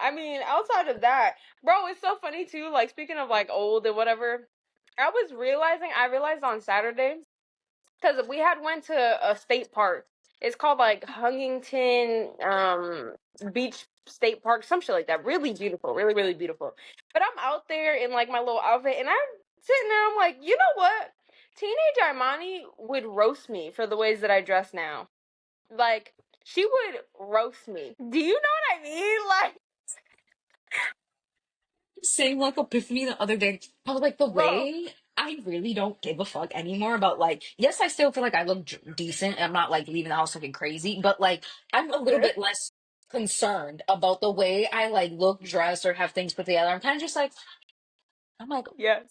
Speaker 2: I mean, outside of that, bro, it's so funny too. Like speaking of like old and whatever, I realized on Saturday because we had went to a state park. It's called like Huntington Beach State Park, some shit like that. Really beautiful, really really beautiful. But I'm out there in like my little outfit, and I'm sitting there. I'm like, you know what? Teenage Armani would roast me for the ways that I dress now. Like she would roast me. Do you know what I mean? Like,
Speaker 1: saying like epiphany the other day. I was like, the
Speaker 2: bro,
Speaker 1: way. I really don't give a fuck anymore about like, yes, I still feel like I look decent. I'm not like leaving the house looking crazy, but like I'm a little
Speaker 2: Yeah.
Speaker 1: bit less concerned about the way I like look, dress, or have things put together. I'm kind of just like, I'm like, because
Speaker 2: Yes.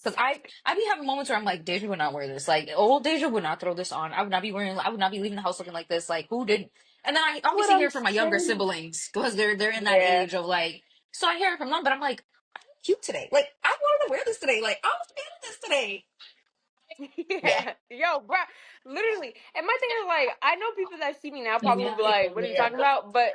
Speaker 1: I be having moments where I'm like, Deja would not wear this. Like, old Deja would not throw this on. I would not be wearing. I would not be leaving the house looking like this. Like, who did? And then I
Speaker 2: What
Speaker 1: obviously
Speaker 2: I'm
Speaker 1: hear from my younger
Speaker 2: saying.
Speaker 1: siblings because they're in that
Speaker 2: Yeah.
Speaker 1: age of like. So I hear it from them, but I'm like, I'm cute today. Like, I wanted to wear this today. Like, I was feeling this today. Yeah.
Speaker 2: Yeah, yo, bro, literally. And my thing is like, I know people that see me now probably will be like, "What are you talking about?" But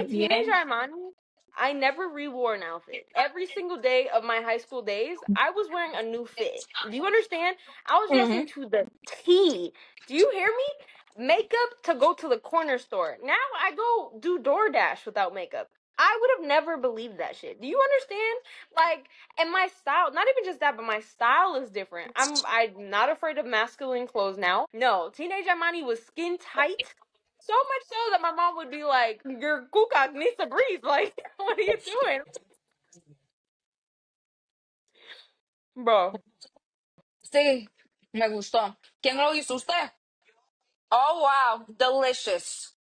Speaker 2: teenage Imani, I never rewore an outfit. Every single day of my high school days, I was wearing a new fit. Do you understand? I was dressing
Speaker 1: Hmm.
Speaker 2: to the T. Do you hear me? Makeup to go to the corner store. Now I go do DoorDash without makeup. I would have never believed that shit. Do you understand? Like, and my style, not even just that, but my style is different. I'm not afraid of masculine clothes now. No, teenage Imani was skin tight. So much so that my mom would be like, "Your kukak needs to breathe." Like, what are you doing? Bro.
Speaker 1: Sí, me gustó. ¿Quién lo hizo usted? Oh, wow, delicious.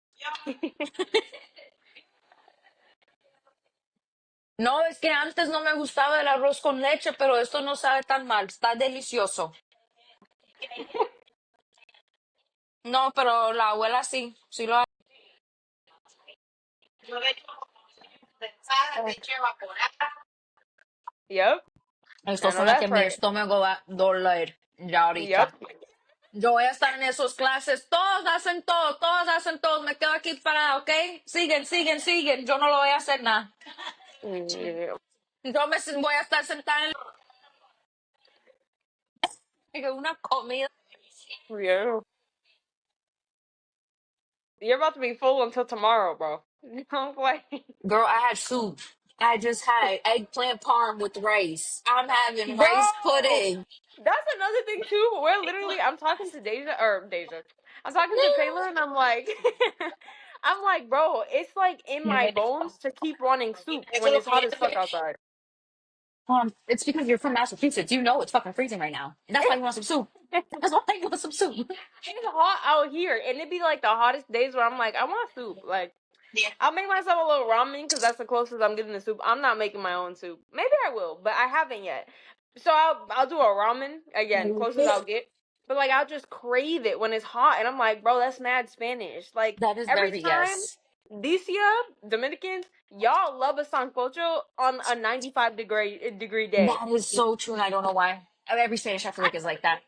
Speaker 1: No, es que antes no me gustaba el arroz con leche, pero esto no sabe tan mal, está delicioso. No, pero la abuela sí, sí lo hace.
Speaker 2: Yep,
Speaker 1: Esto
Speaker 2: I know
Speaker 1: suena que
Speaker 2: that's
Speaker 1: mi
Speaker 2: right.
Speaker 1: estómago va a doler ya
Speaker 2: Yep.
Speaker 1: ahorita. Yo voy a estar en esas clases, todos hacen todo, me quedo aquí parada, ¿ok? Siguen, siguen, siguen, yo no lo voy a hacer nada.
Speaker 2: Yeah.
Speaker 1: Voy a estar sentada en una comida.
Speaker 2: Yeah. You're about to be full until tomorrow, bro. I'm like,
Speaker 1: Girl, I had soup. I just had eggplant parm with rice. I'm having rice
Speaker 2: bro.
Speaker 1: pudding.
Speaker 2: That's another thing too. Where literally, I'm talking to Deja. I'm talking to Taylor, and I'm like, I'm like, bro, it's like in my bones to keep wanting soup when it's hot as fuck outside.
Speaker 1: It's because you're from Massachusetts. You know it's fucking freezing right now. And that's why you want some soup. That's why you want some soup.
Speaker 2: It's hot out here, and it'd be like the hottest days where I'm like, I want soup. Like, I'll make myself a little ramen because that's the closest I'm getting to soup. I'm not making my own soup. Maybe I will, but I haven't yet. So I'll do a ramen again, closest I'll get. But like I'll just crave it when it's hot, and I'm like, bro, that's mad Spanish. Like
Speaker 1: That is
Speaker 2: every
Speaker 1: very,
Speaker 2: time,
Speaker 1: yes.
Speaker 2: Dicia Dominicans, y'all love a sancocho on a 95 degree day.
Speaker 1: That is so true, and I don't know why. Every Spanish I feel like is like that.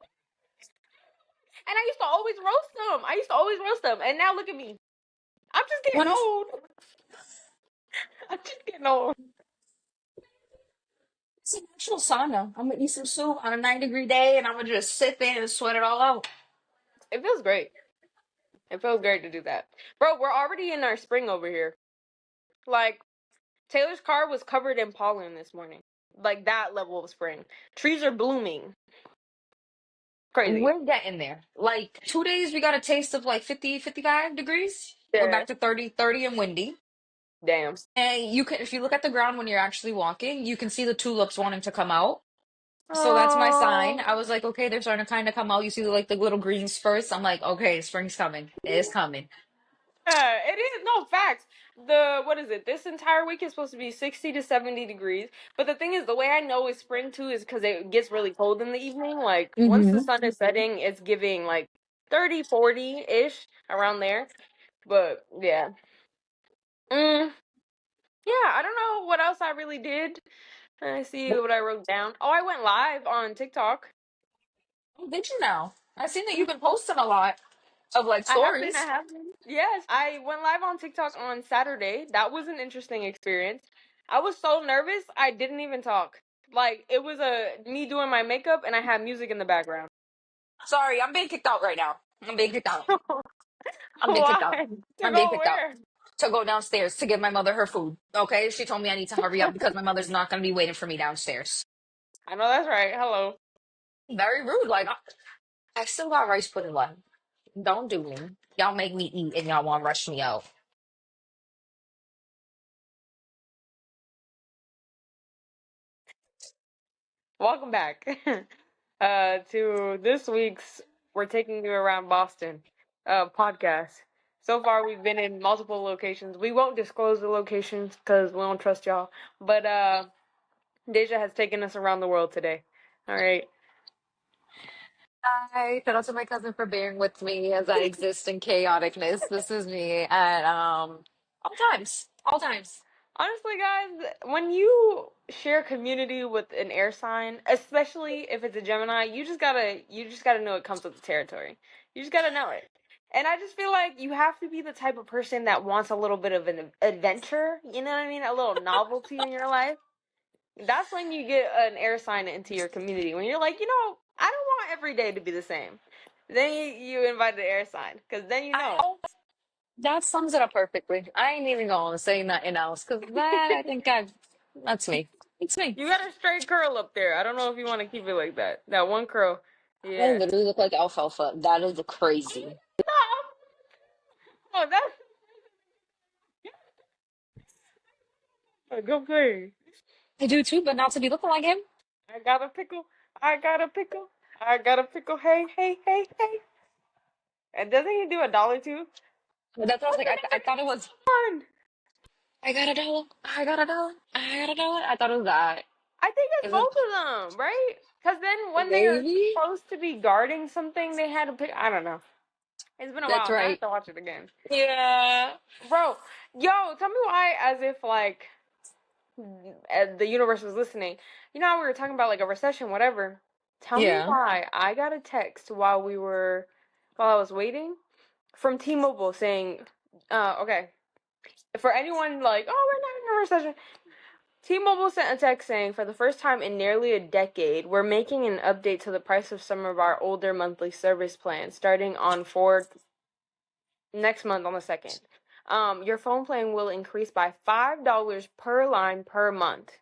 Speaker 2: And I used to always roast them. And now look at me. I'm just getting
Speaker 1: When it's,
Speaker 2: old. I'm just getting old.
Speaker 1: it's a natural sauna. I'm gonna eat some soup on a 9-degree day, and I'm gonna just sit there and sweat it all out.
Speaker 2: It feels great. It feels great to do that. Bro, we're already in our spring over here. Like, Taylor's car was covered in pollen this morning. Like, that level of spring. Trees are blooming. Crazy.
Speaker 1: We're getting there. Like 2 days, we got a taste of like 50, 55 degrees. We're
Speaker 2: Yeah.
Speaker 1: back to 30, 30 and windy.
Speaker 2: Damn.
Speaker 1: And you can, if you look at the ground when you're actually walking, you can see the tulips wanting to come out. So that's my sign.
Speaker 2: Oh.
Speaker 1: I was like, okay, they're starting to kind of come out. You see like the little green spurts. I'm like, okay, spring's coming. It's coming.
Speaker 2: Yeah, it is. No, facts. What is it? This entire week is supposed to be 60 to 70 degrees. But the thing is, the way I know it's spring too is because it gets really cold in the evening. Like, once the
Speaker 1: Hmm.
Speaker 2: sun is setting, it's giving like 30, 40-ish around there. But yeah. Mm, yeah, I don't know what else I really did. I see what I wrote down. Oh, I went live on TikTok.
Speaker 1: Oh, did you now? I've seen that you've been posting a lot of like
Speaker 2: I have been. I
Speaker 1: stories.
Speaker 2: have been. Yes, I went live on TikTok on Saturday. That was an interesting experience. I was so nervous, I didn't even talk. Like it was me doing my makeup, and I had music in the background.
Speaker 1: Sorry, I'm being kicked out right now. I'm being kicked out. I'm being kicked
Speaker 2: Why?
Speaker 1: out.
Speaker 2: To
Speaker 1: I'm being
Speaker 2: go
Speaker 1: kicked out
Speaker 2: where?
Speaker 1: to go downstairs to give my mother her food. Okay, she told me I need to hurry up because my mother's not going to be waiting for me downstairs.
Speaker 2: I know that's right. Hello.
Speaker 1: Very rude. Like I still got rice pudding left. Don't do me. Y'all make me eat and y'all want to rush me out.
Speaker 2: Welcome back. to this week's We're Taking You Around Boston podcast. So far, we've been in multiple locations. We won't disclose the locations because we don't trust y'all. But Dejah has taken us around the world today. All right.
Speaker 1: Hi, shout out to my cousin for bearing with me as I exist in chaoticness. This is me at all times. All times.
Speaker 2: Honestly, guys, when you share community with an air sign, especially if it's a Gemini, you just gotta know it comes with the territory. You just gotta know it. And I just feel like you have to be the type of person that wants a little bit of an adventure, you know what I mean? A little novelty in your life. That's when you get an air sign into your community. When you're like, I don't want every day to be the same. Then you invite the air sign, because then you know.
Speaker 1: I, that sums it up perfectly. I ain't even going to say nothing else because that's me. It's me.
Speaker 2: You got a straight curl up there. I don't know if you want to keep it like that. That one curl.
Speaker 1: I
Speaker 2: Yeah.
Speaker 1: literally look like alfalfa. That is crazy.
Speaker 2: Oh, that's go play.
Speaker 1: I do too, but not to be looking like him.
Speaker 2: I got a pickle. I got a pickle. I got a pickle. Hey, hey, hey, hey. And doesn't he do $1 too?
Speaker 1: But that's what I was
Speaker 2: What's
Speaker 1: like.
Speaker 2: the
Speaker 1: I thought it was.
Speaker 2: name of the one?
Speaker 1: I got a dollar. I got a dollar. I got a dollar. I thought it was that.
Speaker 2: I think it's
Speaker 1: Is
Speaker 2: both
Speaker 1: it
Speaker 2: of them, right? Because then when they are
Speaker 1: maybe?
Speaker 2: supposed to be guarding something, they had to pick. I don't know. It's been a
Speaker 1: That's
Speaker 2: while. I have
Speaker 1: right.
Speaker 2: to watch it again.
Speaker 1: Yeah.
Speaker 2: Bro, yo, tell me why, as if like the universe was listening. You know how we were talking about like a recession, whatever. Tell me
Speaker 1: Yeah.
Speaker 2: why I got a text while I was waiting from T-Mobile saying, okay, for anyone like, oh, we're not in a recession. T-Mobile sent a text saying, for the first time in nearly a decade, we're making an update to the price of some of our older monthly service plans, starting on 4th next month on the 2nd. Your phone plan will increase by $5 per line per month.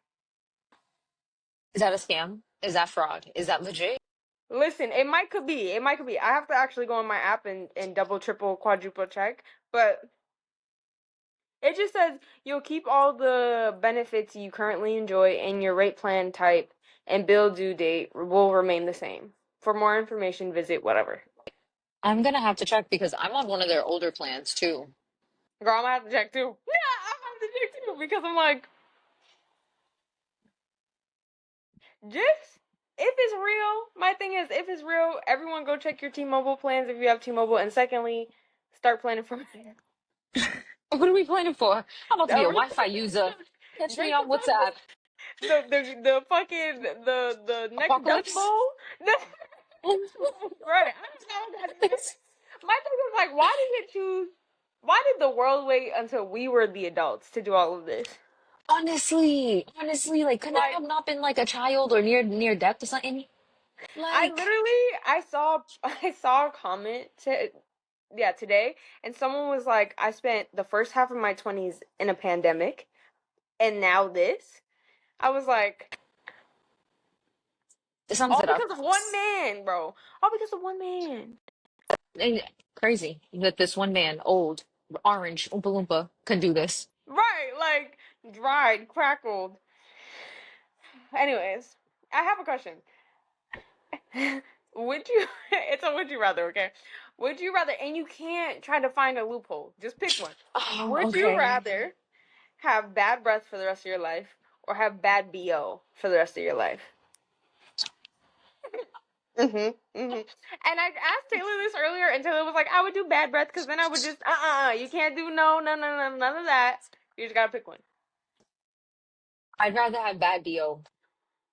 Speaker 1: Is that a scam? Is that fraud? Is that legit?
Speaker 2: Listen, it might could be. It might could be. I have to actually go on my app and double, triple, quadruple check. But it just says you'll keep all the benefits you currently enjoy, and your rate plan type and bill due date will remain the same. For more information, visit whatever.
Speaker 1: I'm gonna have to check because I'm on one of their older plans too.
Speaker 2: Girl, I'm gonna have to check too. Yeah, I'm gonna have to check too because I'm like, just if it's real, my thing is if it's real, everyone go check your T-Mobile plans if you have T-Mobile, and secondly, start planning for
Speaker 1: What are we planning for? I'm about to be a
Speaker 2: drink
Speaker 1: Wi-Fi user. Catch me on
Speaker 2: the
Speaker 1: WhatsApp.
Speaker 2: the fucking the next Dust
Speaker 1: Apocalypse.
Speaker 2: Bowl. Right. I don't know that is. My thing is like, why did it choose? Why did the world wait until we were the adults to do all of this?
Speaker 1: Honestly, like, couldn't I
Speaker 2: Like,
Speaker 1: have not been like a child or near death or something? Like,
Speaker 2: I saw I saw a comment today, and someone was like, I spent the first half of my 20s in a pandemic, and now this. I was like,
Speaker 1: it sums
Speaker 2: all
Speaker 1: it up.
Speaker 2: because of one man, bro. All because of one man.
Speaker 1: And crazy that this one man, old, orange, Oompa Loompa, can do this.
Speaker 2: Right, like dried, crackled. Anyways, I have a question. Would you? It's a would you rather, okay? Would you rather? And you can't try to find a loophole. Just pick one.
Speaker 1: Oh,
Speaker 2: Would you
Speaker 1: okay.
Speaker 2: rather have bad breath for the rest of your life, or have bad BO for the rest of your life? And I asked Taylor this earlier, and Taylor was like, "I would do bad breath because then I would just you can't do no, none of that. You just gotta pick one."
Speaker 1: I'd rather have bad BO.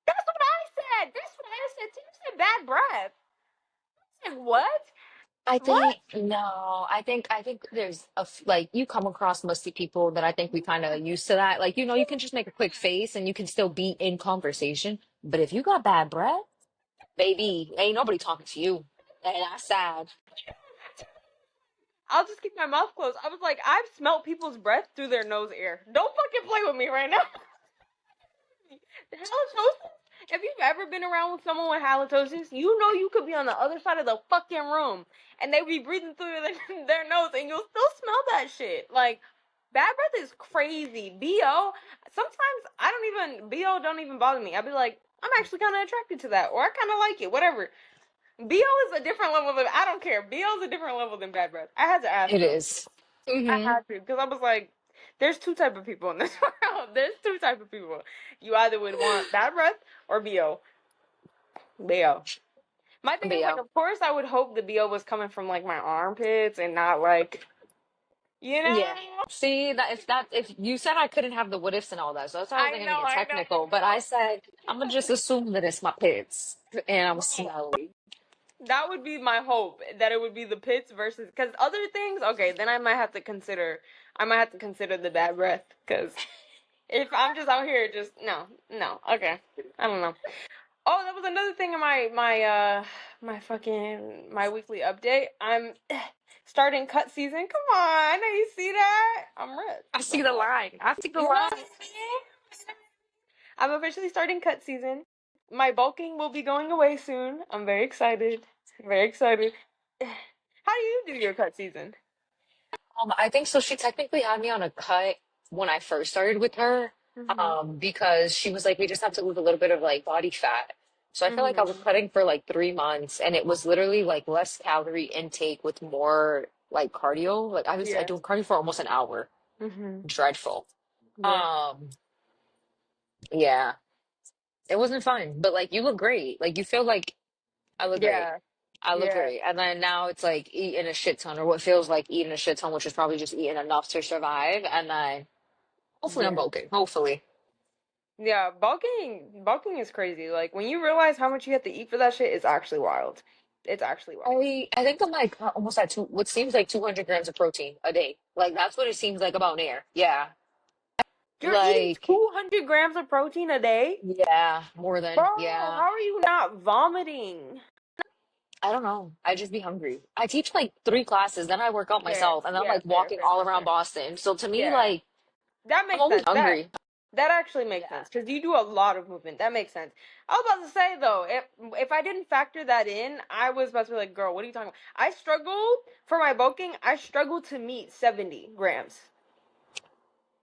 Speaker 2: That's what I said. That's what I said. Tim said bad breath. I said what? What?
Speaker 1: I think there's like you come across musty people that I think we kind of used to that. Like, you can just make a quick face and you can still be in conversation. But if you got bad breath, baby, ain't nobody talking to you. And that's sad.
Speaker 2: I'll just keep my mouth closed. I was like, I've smelt people's breath through their nose air. Don't fucking play with me right now. Halitosis? If you've ever been around with someone with halitosis, you know you could be on the other side of the fucking room and they be breathing through their nose and you'll still smell that shit. Like, bad breath is crazy. BO, sometimes BO don't even bother me. I'll be like, I'm actually kind of attracted to that, or I kind of like it. Whatever. BO is a different level than I don't care. BO is a different level than bad breath. I had to ask
Speaker 1: It
Speaker 2: though.
Speaker 1: is.
Speaker 2: I
Speaker 1: Mm-hmm.
Speaker 2: had to because I was like, there's two type of people in this world. There's two type of people. You either would want bad breath or BO. BO. My thing
Speaker 1: But
Speaker 2: is like,
Speaker 1: yeah.
Speaker 2: of course, I would hope the BO was coming from like my armpits and not like, you know.
Speaker 1: Yeah. See, that if you said I couldn't have the what ifs and all that, so that's why I
Speaker 2: I
Speaker 1: wasn't gonna
Speaker 2: know,
Speaker 1: get
Speaker 2: I know,
Speaker 1: technical.
Speaker 2: I
Speaker 1: But I
Speaker 2: know.
Speaker 1: said I'm gonna just assume that it's my pits and I'm
Speaker 2: Bro,
Speaker 1: smelly.
Speaker 2: that would be my hope that it would be the pits versus because other things. Okay, then I might have to consider. I might have to consider the bad breath because if I'm just out here, just no, no. Okay, I don't know. Oh, that was another thing in my fucking my weekly update. I'm starting cut season. Come on, I know you see that. I'm rich.
Speaker 1: I see the line. I see the
Speaker 2: You know
Speaker 1: line.
Speaker 2: what I mean? I'm officially starting cut season. My bulking will be going away soon. I'm very excited. Very excited. How do you do your cut season?
Speaker 1: I think so. She technically had me on a cut when I first started with her,
Speaker 2: Mhm.
Speaker 1: because she was like, we just have to lose a little bit of like body fat. So I feel like I was
Speaker 2: Mhm.
Speaker 1: cutting for like 3 months, and it was literally like less calorie intake with more like cardio. Like I
Speaker 2: Yeah.
Speaker 1: doing cardio for almost an hour.
Speaker 2: Mhm.
Speaker 1: Dreadful.
Speaker 2: Yeah.
Speaker 1: Um, yeah, it wasn't fun, but like you look great. Like you feel like I look great.
Speaker 2: Yeah.
Speaker 1: I look
Speaker 2: Yeah.
Speaker 1: great. And then now it's like eating a shit ton, or what feels like eating a shit ton, which is probably just eating enough to survive. And then hopefully I'm
Speaker 2: Yeah.
Speaker 1: okay. Hopefully.
Speaker 2: Yeah, bulking is crazy. Like when you realize how much you have to eat for that shit, it's actually wild. It's actually wild.
Speaker 1: I think I'm like almost at what seems like 200 grams of protein a day. Like that's what it seems like about air. Yeah.
Speaker 2: You're eating
Speaker 1: Like
Speaker 2: 200 grams of protein a day?
Speaker 1: yeah, more
Speaker 2: Bro,
Speaker 1: than yeah.
Speaker 2: how are you not vomiting?
Speaker 1: I don't know. I just be hungry. I teach like 3 classes, then I work out
Speaker 2: Fair,
Speaker 1: myself, and then I'm
Speaker 2: yeah,
Speaker 1: like
Speaker 2: fair,
Speaker 1: walking
Speaker 2: fair,
Speaker 1: all
Speaker 2: fair,
Speaker 1: around
Speaker 2: fair.
Speaker 1: Boston. So to me,
Speaker 2: Yeah,
Speaker 1: like
Speaker 2: that
Speaker 1: I'm
Speaker 2: makes
Speaker 1: always
Speaker 2: sense.
Speaker 1: hungry.
Speaker 2: That actually makes
Speaker 1: Yeah.
Speaker 2: sense because you do a lot of movement. That makes sense. I was about to say though, if I didn't factor that in, I was about to be like, girl, what are you talking about? I struggled for my bulking. I struggled to meet 70 grams.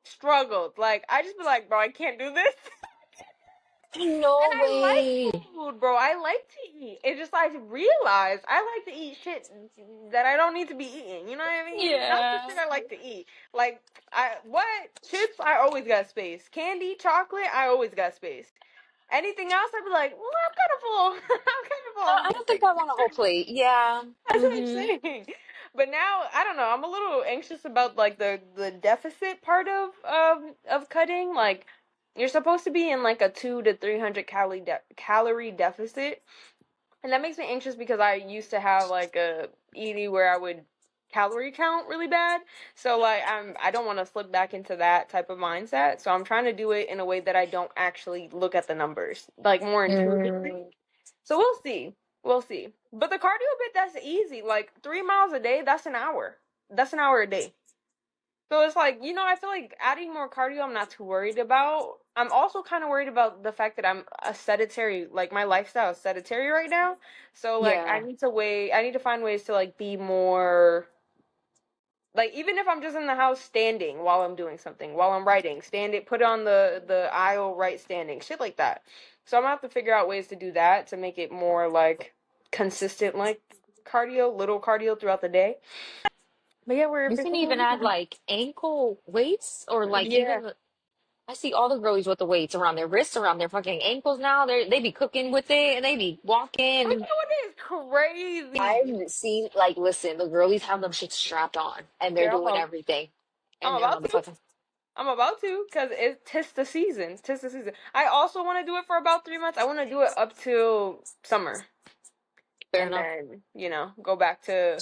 Speaker 2: Struggled. Like I just be like, bro, I can't do this. And
Speaker 1: No
Speaker 2: I
Speaker 1: way.
Speaker 2: like food, bro. I like to eat. It's just I realized I like to eat shit that I don't need to be eating. You know what I mean? That's the
Speaker 1: Yeah.
Speaker 2: shit I like to eat. Like what chips? I always got space. Candy, chocolate, I always got space. Anything else, I'd be like, well, I'm kind of full. I'm kind of full. I'm
Speaker 1: I
Speaker 2: good,
Speaker 1: don't think
Speaker 2: thanks.
Speaker 1: I want a whole plate. Yeah.
Speaker 2: That's what I'm
Speaker 1: Hmm.
Speaker 2: saying. But now I don't know. I'm a little anxious about like the deficit part of cutting. Like you're supposed to be in like a 2 to 300 calorie deficit, and that makes me anxious because I used to have like a ED where I would calorie count really bad. So like I don't want to slip back into that type of mindset. So I'm trying to do it in a way that I don't actually look at the numbers, like more intuitively.
Speaker 1: Mm.
Speaker 2: So we'll see. We'll see. But the cardio bit, that's easy. Like 3 miles a day, that's an hour. That's an hour a day. So it's like, I feel like adding more cardio, I'm not too worried about. I'm also kind of worried about the fact that I'm a sedentary, like my lifestyle is sedentary right now. So like
Speaker 1: Yeah.
Speaker 2: I need to find ways to like be more like even if I'm just in the house standing while I'm doing something, while I'm writing, stand it, put it on the aisle right standing, shit like that. So I'm gonna have to figure out ways to do that to make it more like consistent, like cardio, little cardio throughout the day. But yeah, we're
Speaker 1: You can
Speaker 2: officially
Speaker 1: even add like ankle weights, or like
Speaker 2: yeah.
Speaker 1: even I see all the girlies with the weights around their wrists, around their fucking ankles now. They be cooking with it and they be
Speaker 2: Which
Speaker 1: walking.
Speaker 2: one is crazy?
Speaker 1: I've seen like listen, the girlies have them shit strapped on and they're doing
Speaker 2: Girl,
Speaker 1: everything.
Speaker 2: I'm
Speaker 1: And they're
Speaker 2: about to.
Speaker 1: motherfucking
Speaker 2: I'm about to because it's tis the season. Tis the season. I also want to do it for about 3 months. I want to do it up till summer.
Speaker 1: fair
Speaker 2: And
Speaker 1: enough.
Speaker 2: then go back to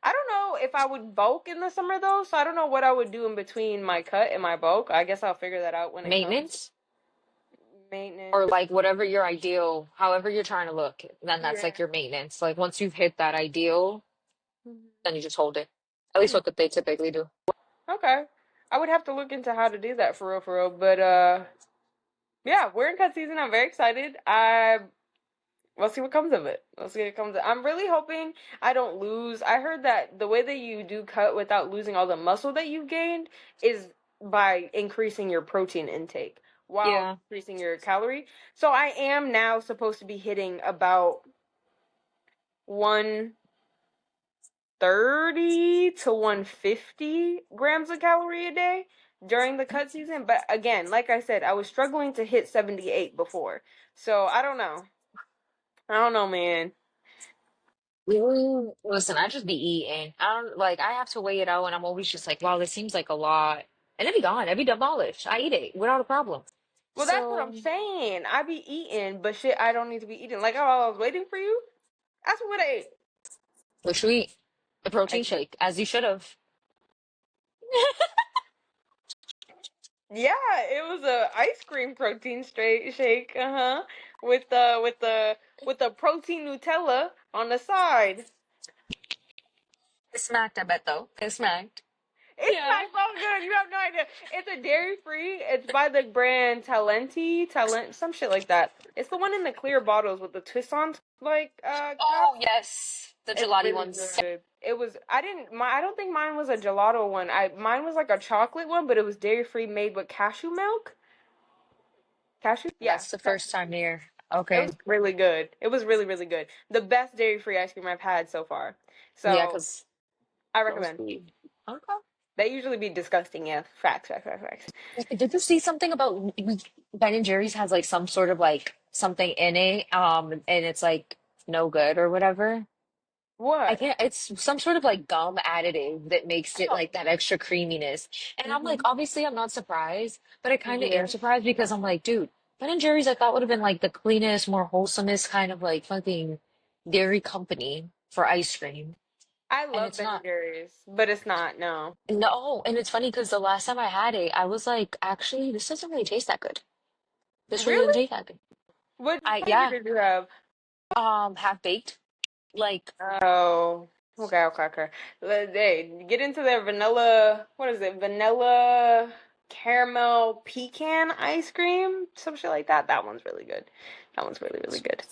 Speaker 2: I don't know if I would bulk in the summer though, so I don't know what I would do in between my cut and my bulk. I guess I'll figure that out when it comes.
Speaker 1: Maintenance or
Speaker 2: Maintenance.
Speaker 1: like whatever your ideal, however you're trying to look, then that's
Speaker 2: Yeah.
Speaker 1: like your maintenance. Like once you've hit that ideal,
Speaker 2: Mhm.
Speaker 1: then you just hold it. At least what they typically do.
Speaker 2: Okay. I would have to look into how to do that for real, but yeah, we're in cut season. I'm very excited. We'll see what comes of it. We'll see what comes of it. I'm really hoping I don't lose. I heard that the way that you do cut without losing all the muscle that you've gained is by increasing your protein intake, while
Speaker 1: Yeah.
Speaker 2: increasing your calorie. So I am now supposed to be hitting about 130 to 150 grams of calorie a day during the cut season. But again, like I said, I was struggling to hit 78 before. So I don't know. I don't know, man.
Speaker 1: Listen, I just be eating. I don't like I have to weigh it out and I'm always just like, wow, this seems like a lot. And it be gone, it be demolished. I eat it without a problem.
Speaker 2: Well, that's what I'm
Speaker 1: So
Speaker 2: saying. I be eating, but shit, I don't need to be eating. Like, oh, I was waiting for you. That's what I ate.
Speaker 1: what should we eat? A protein
Speaker 2: I,
Speaker 1: shake, as you should have.
Speaker 2: yeah, it was a ice cream protein straight shake. With the protein Nutella on the side.
Speaker 1: It smacked, I bet though. It smacked.
Speaker 2: It's
Speaker 1: Yeah.
Speaker 2: like so good. You have no idea. It's a dairy free. It's by the brand Talent, some shit like that. It's the one in the clear bottles with the twist on like
Speaker 1: Oh
Speaker 2: caps.
Speaker 1: yes. The
Speaker 2: It's
Speaker 1: gelati
Speaker 2: really
Speaker 1: ones.
Speaker 2: good. It was I don't think mine was a gelato one. I mine was like a chocolate one, but it was dairy free made with cashew milk. Cashew? Yeah.
Speaker 1: That's the first time here.
Speaker 2: It
Speaker 1: Okay.
Speaker 2: was really good. It was really, really good. The best dairy free ice cream I've had so far.
Speaker 1: Yeah,
Speaker 2: So
Speaker 1: because
Speaker 2: I
Speaker 1: those
Speaker 2: recommend.
Speaker 1: be okay.
Speaker 2: They usually be disgusting, yeah. Facts.
Speaker 1: Did you see something about Ben and Jerry's has like some sort of like something in it, and it's like no good or whatever? I
Speaker 2: What?
Speaker 1: can't, it's some sort of like gum additive that makes it
Speaker 2: Oh.
Speaker 1: like that extra creaminess. And I'm like,
Speaker 2: Hmm.
Speaker 1: obviously I'm not surprised, but I kind of
Speaker 2: Yeah.
Speaker 1: am surprised because I'm like, dude, Ben and Jerry's I thought would have been like the cleanest, more wholesomest kind of like fucking dairy company for ice cream.
Speaker 2: I
Speaker 1: And
Speaker 2: love
Speaker 1: it's
Speaker 2: Ben and
Speaker 1: not.
Speaker 2: Jerry's, but it's not, no.
Speaker 1: No, and it's funny because the last time I had it, I was like, actually, this doesn't really taste that good. This really doesn't
Speaker 2: Really?
Speaker 1: taste that good.
Speaker 2: What flavor
Speaker 1: Yeah,
Speaker 2: did you have?
Speaker 1: half baked. Like,
Speaker 2: Oh, okay. Hey, get into their vanilla, what is it? Vanilla caramel pecan ice cream? Some shit like that. That one's really good. That one's really, really good.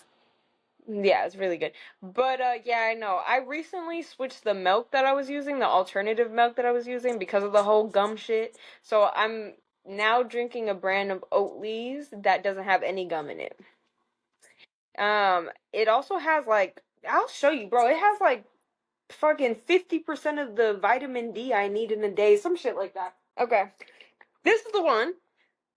Speaker 2: Yeah, it's really good. But yeah, I know. I recently switched the milk that I was using, the alternative milk that I was using because of the whole gum shit. So I'm now drinking a brand of Oatly's that doesn't have any gum in it. It also has like I'll show you, bro. It has like fucking 50% of the vitamin D I need in a day, some shit like that. Okay. This is the one.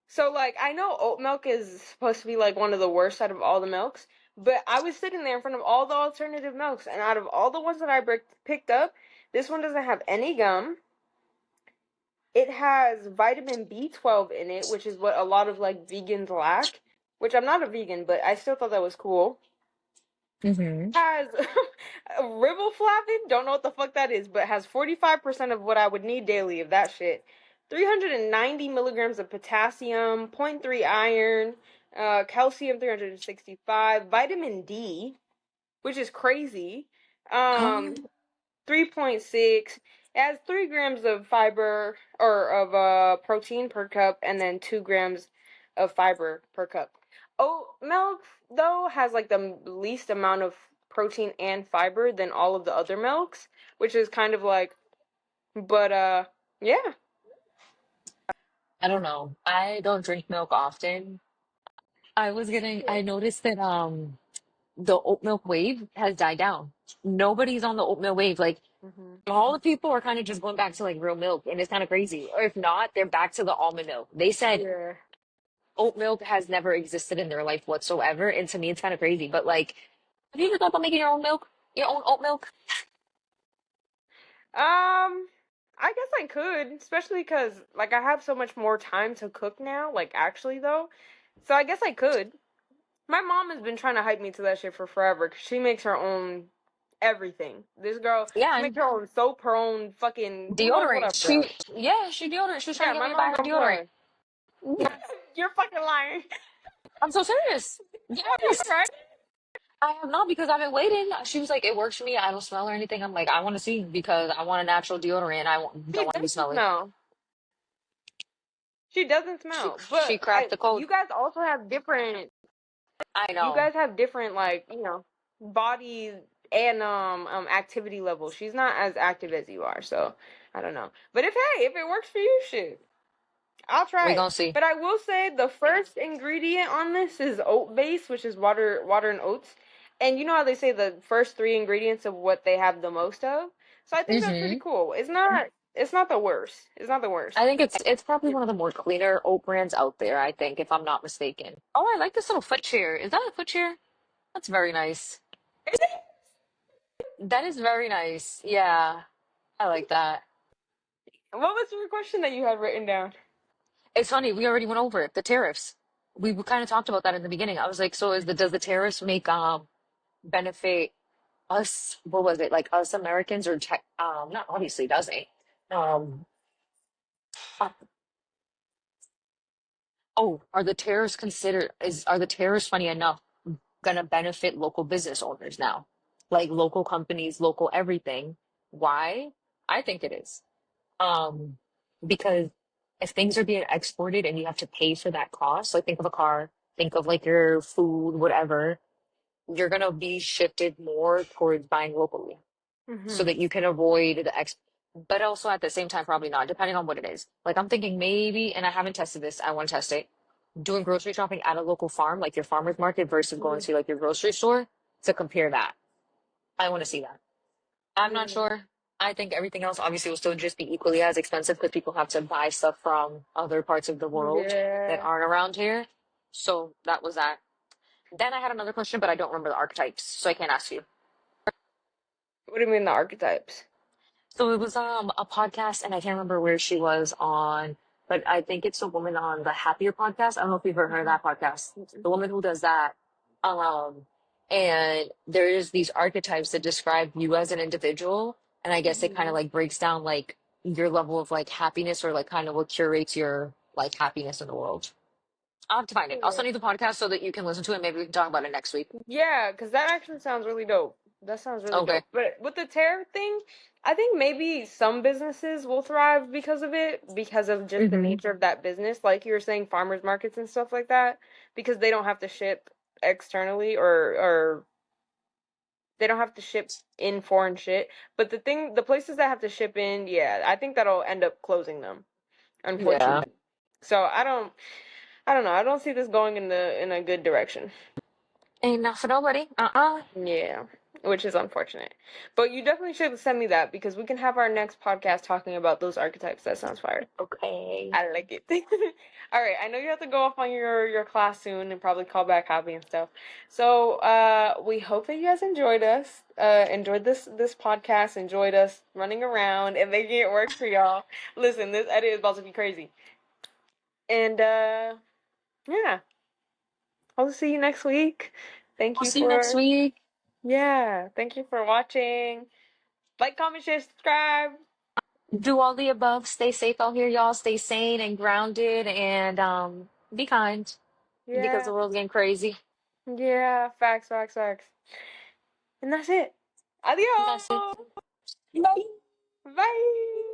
Speaker 2: So like I know oat milk is supposed to be like one of the worst out of all the milks, but I was sitting there in front of all the alternative milks and out of all the ones that I picked up, this one doesn't have any gum. It has vitamin B12 in it, which is what a lot of like vegans lack, which I'm not a vegan, but I still thought that was cool.
Speaker 1: hmm
Speaker 2: Has riboflavin, don't know what the fuck that is, but has 45% of what I would need daily of that shit. 390 milligrams of potassium, zero point 0.3 iron, calcium 365, vitamin D, which is crazy.
Speaker 1: um,
Speaker 2: 3.6. It has 3 grams of fiber or of protein per cup and then 2 grams of fiber per cup. Oat milk though has like the least amount of protein and fiber than all of the other milks, which is kind of like but yeah.
Speaker 1: I don't know. I don't drink milk often. I noticed that the oat milk wave has died down. Nobody's on the oat milk wave. Like
Speaker 2: Hmm.
Speaker 1: all the people are kind of just going back to like real milk, and it's kind of crazy. Or if not, they're back to the almond milk. They said
Speaker 2: Yeah.
Speaker 1: oat milk has never existed in their life whatsoever, and to me, it's kind of crazy. But like, have you ever thought about making your own milk? Your own oat milk?
Speaker 2: I guess I could, especially because like I have so much more time to cook now, like actually though. So I guess I could. My mom has been trying to hype me to that shit for forever because she makes her own everything. This girl,
Speaker 1: Yeah,
Speaker 2: she makes
Speaker 1: and
Speaker 2: her own soap, her own fucking who knows what
Speaker 1: deodorant.
Speaker 2: else, bro.
Speaker 1: She deodorant. She was trying
Speaker 2: Yeah,
Speaker 1: to get
Speaker 2: my
Speaker 1: me to buy
Speaker 2: mom
Speaker 1: her
Speaker 2: don't
Speaker 1: deodorant.
Speaker 2: play. You're fucking lying.
Speaker 1: I'm so serious.
Speaker 2: Have you
Speaker 1: Yes.
Speaker 2: tried
Speaker 1: I have not because I've been waiting. She was like, it works for me. I don't smell or anything. I'm like, I want to see because I want a natural deodorant.
Speaker 2: it?
Speaker 1: Don't
Speaker 2: She
Speaker 1: want to be
Speaker 2: doesn't
Speaker 1: smelly.
Speaker 2: smell. She doesn't
Speaker 1: She
Speaker 2: smell.
Speaker 1: she
Speaker 2: But
Speaker 1: cracked the code.
Speaker 2: you guys also have different.
Speaker 1: I
Speaker 2: You
Speaker 1: know.
Speaker 2: guys have different like body and activity levels. She's not as active as you are, so I don't know. But if it works for you, shit. I'll try
Speaker 1: We
Speaker 2: it.
Speaker 1: gonna see.
Speaker 2: But I will say the first ingredient on this is oat base, which is water and oats. And you know how they say the first three ingredients of what they have the most of? So I think that's pretty
Speaker 1: Hmm.
Speaker 2: cool. It's not the worst. It's not the worst.
Speaker 1: I think it's probably one of the more cleaner oat brands out there, I think, if I'm not mistaken. Oh, I like this little foot chair. Is that a foot chair? That's very nice. That is very nice. Yeah, I like that.
Speaker 2: What was your question that you had written down?
Speaker 1: It's funny, we already went over it, the tariffs. We kind of talked about that in the beginning. I was like, so does the tariffs make benefit us, what was it, like us Americans or tech, not obviously doesn't. Um uh, oh, are the tariffs funny enough gonna benefit local business owners now? Like local companies, local everything. Why? I think it is. Um, because if things are being exported and you have to pay for that cost, like think of a car, think of like your food, whatever, you're gonna be shifted more towards buying locally so
Speaker 2: Mm-hmm.
Speaker 1: that you can avoid the but also at the same time, probably not, depending on what it is. Like I'm thinking maybe, and I haven't tested this, I want to test it, doing grocery shopping at a local farm, like your farmer's market versus going to like your grocery store to compare that. I want to see that. I'm not
Speaker 2: Mm-hmm.
Speaker 1: sure. I think everything else obviously will still just be equally as expensive because people have to buy stuff from other parts of the world that
Speaker 2: Yeah.
Speaker 1: aren't around here. So that was that. Then I had another question, but I don't remember the archetypes, so I can't ask you.
Speaker 2: What do you mean the archetypes?
Speaker 1: So it was a podcast, and I can't remember where she was on, but I think it's a woman on the Happier podcast. I don't know if you've ever heard of that podcast. The woman who does that. Um, and there's these archetypes that describe you as an individual, and I guess it kind of
Speaker 2: Mm-hmm.
Speaker 1: like breaks down like your level of like happiness or like kind of what curates your like happiness in the world. I'll have to find it. I'll send you the podcast so that you can listen to it. Maybe we can talk about it next week.
Speaker 2: Yeah, because that actually sounds really dope. That sounds really
Speaker 1: Okay.
Speaker 2: dope. But with the tariff thing, I think maybe some businesses will thrive because of it, because of just the
Speaker 1: Mm-hmm.
Speaker 2: nature of that business. Like you were saying, farmers markets and stuff like that, because they don't have to ship externally or they don't have to ship in foreign shit. But the places that have to ship in, yeah, I think that'll end up closing them,
Speaker 1: Yeah.
Speaker 2: unfortunately. So I don't know. I don't see this going in a good direction.
Speaker 1: Ain't not for nobody. Uh-uh.
Speaker 2: Yeah, which is unfortunate. But you definitely should send me that because we can have our next podcast talking about those archetypes. That sounds fire.
Speaker 1: Okay.
Speaker 2: I like it. All right, I know you have to go off on your class soon and probably call back hobby and stuff. So, we hope that you guys enjoyed us. Enjoyed this podcast, enjoyed us running around and making it work for y'all. Listen, this edit is about to be crazy. And yeah, I'll see you next week. Thank
Speaker 1: We'll
Speaker 2: you
Speaker 1: see you next
Speaker 2: for
Speaker 1: week.
Speaker 2: Yeah, thank you for watching. Like, comment, share, subscribe.
Speaker 1: Do all the above. Stay safe out here, y'all. Stay sane and grounded and be kind because
Speaker 2: Yeah,
Speaker 1: the world's getting crazy.
Speaker 2: yeah, facts, facts, facts. And that's it.
Speaker 1: That's it.
Speaker 2: Adios.
Speaker 1: Bye.
Speaker 2: Bye.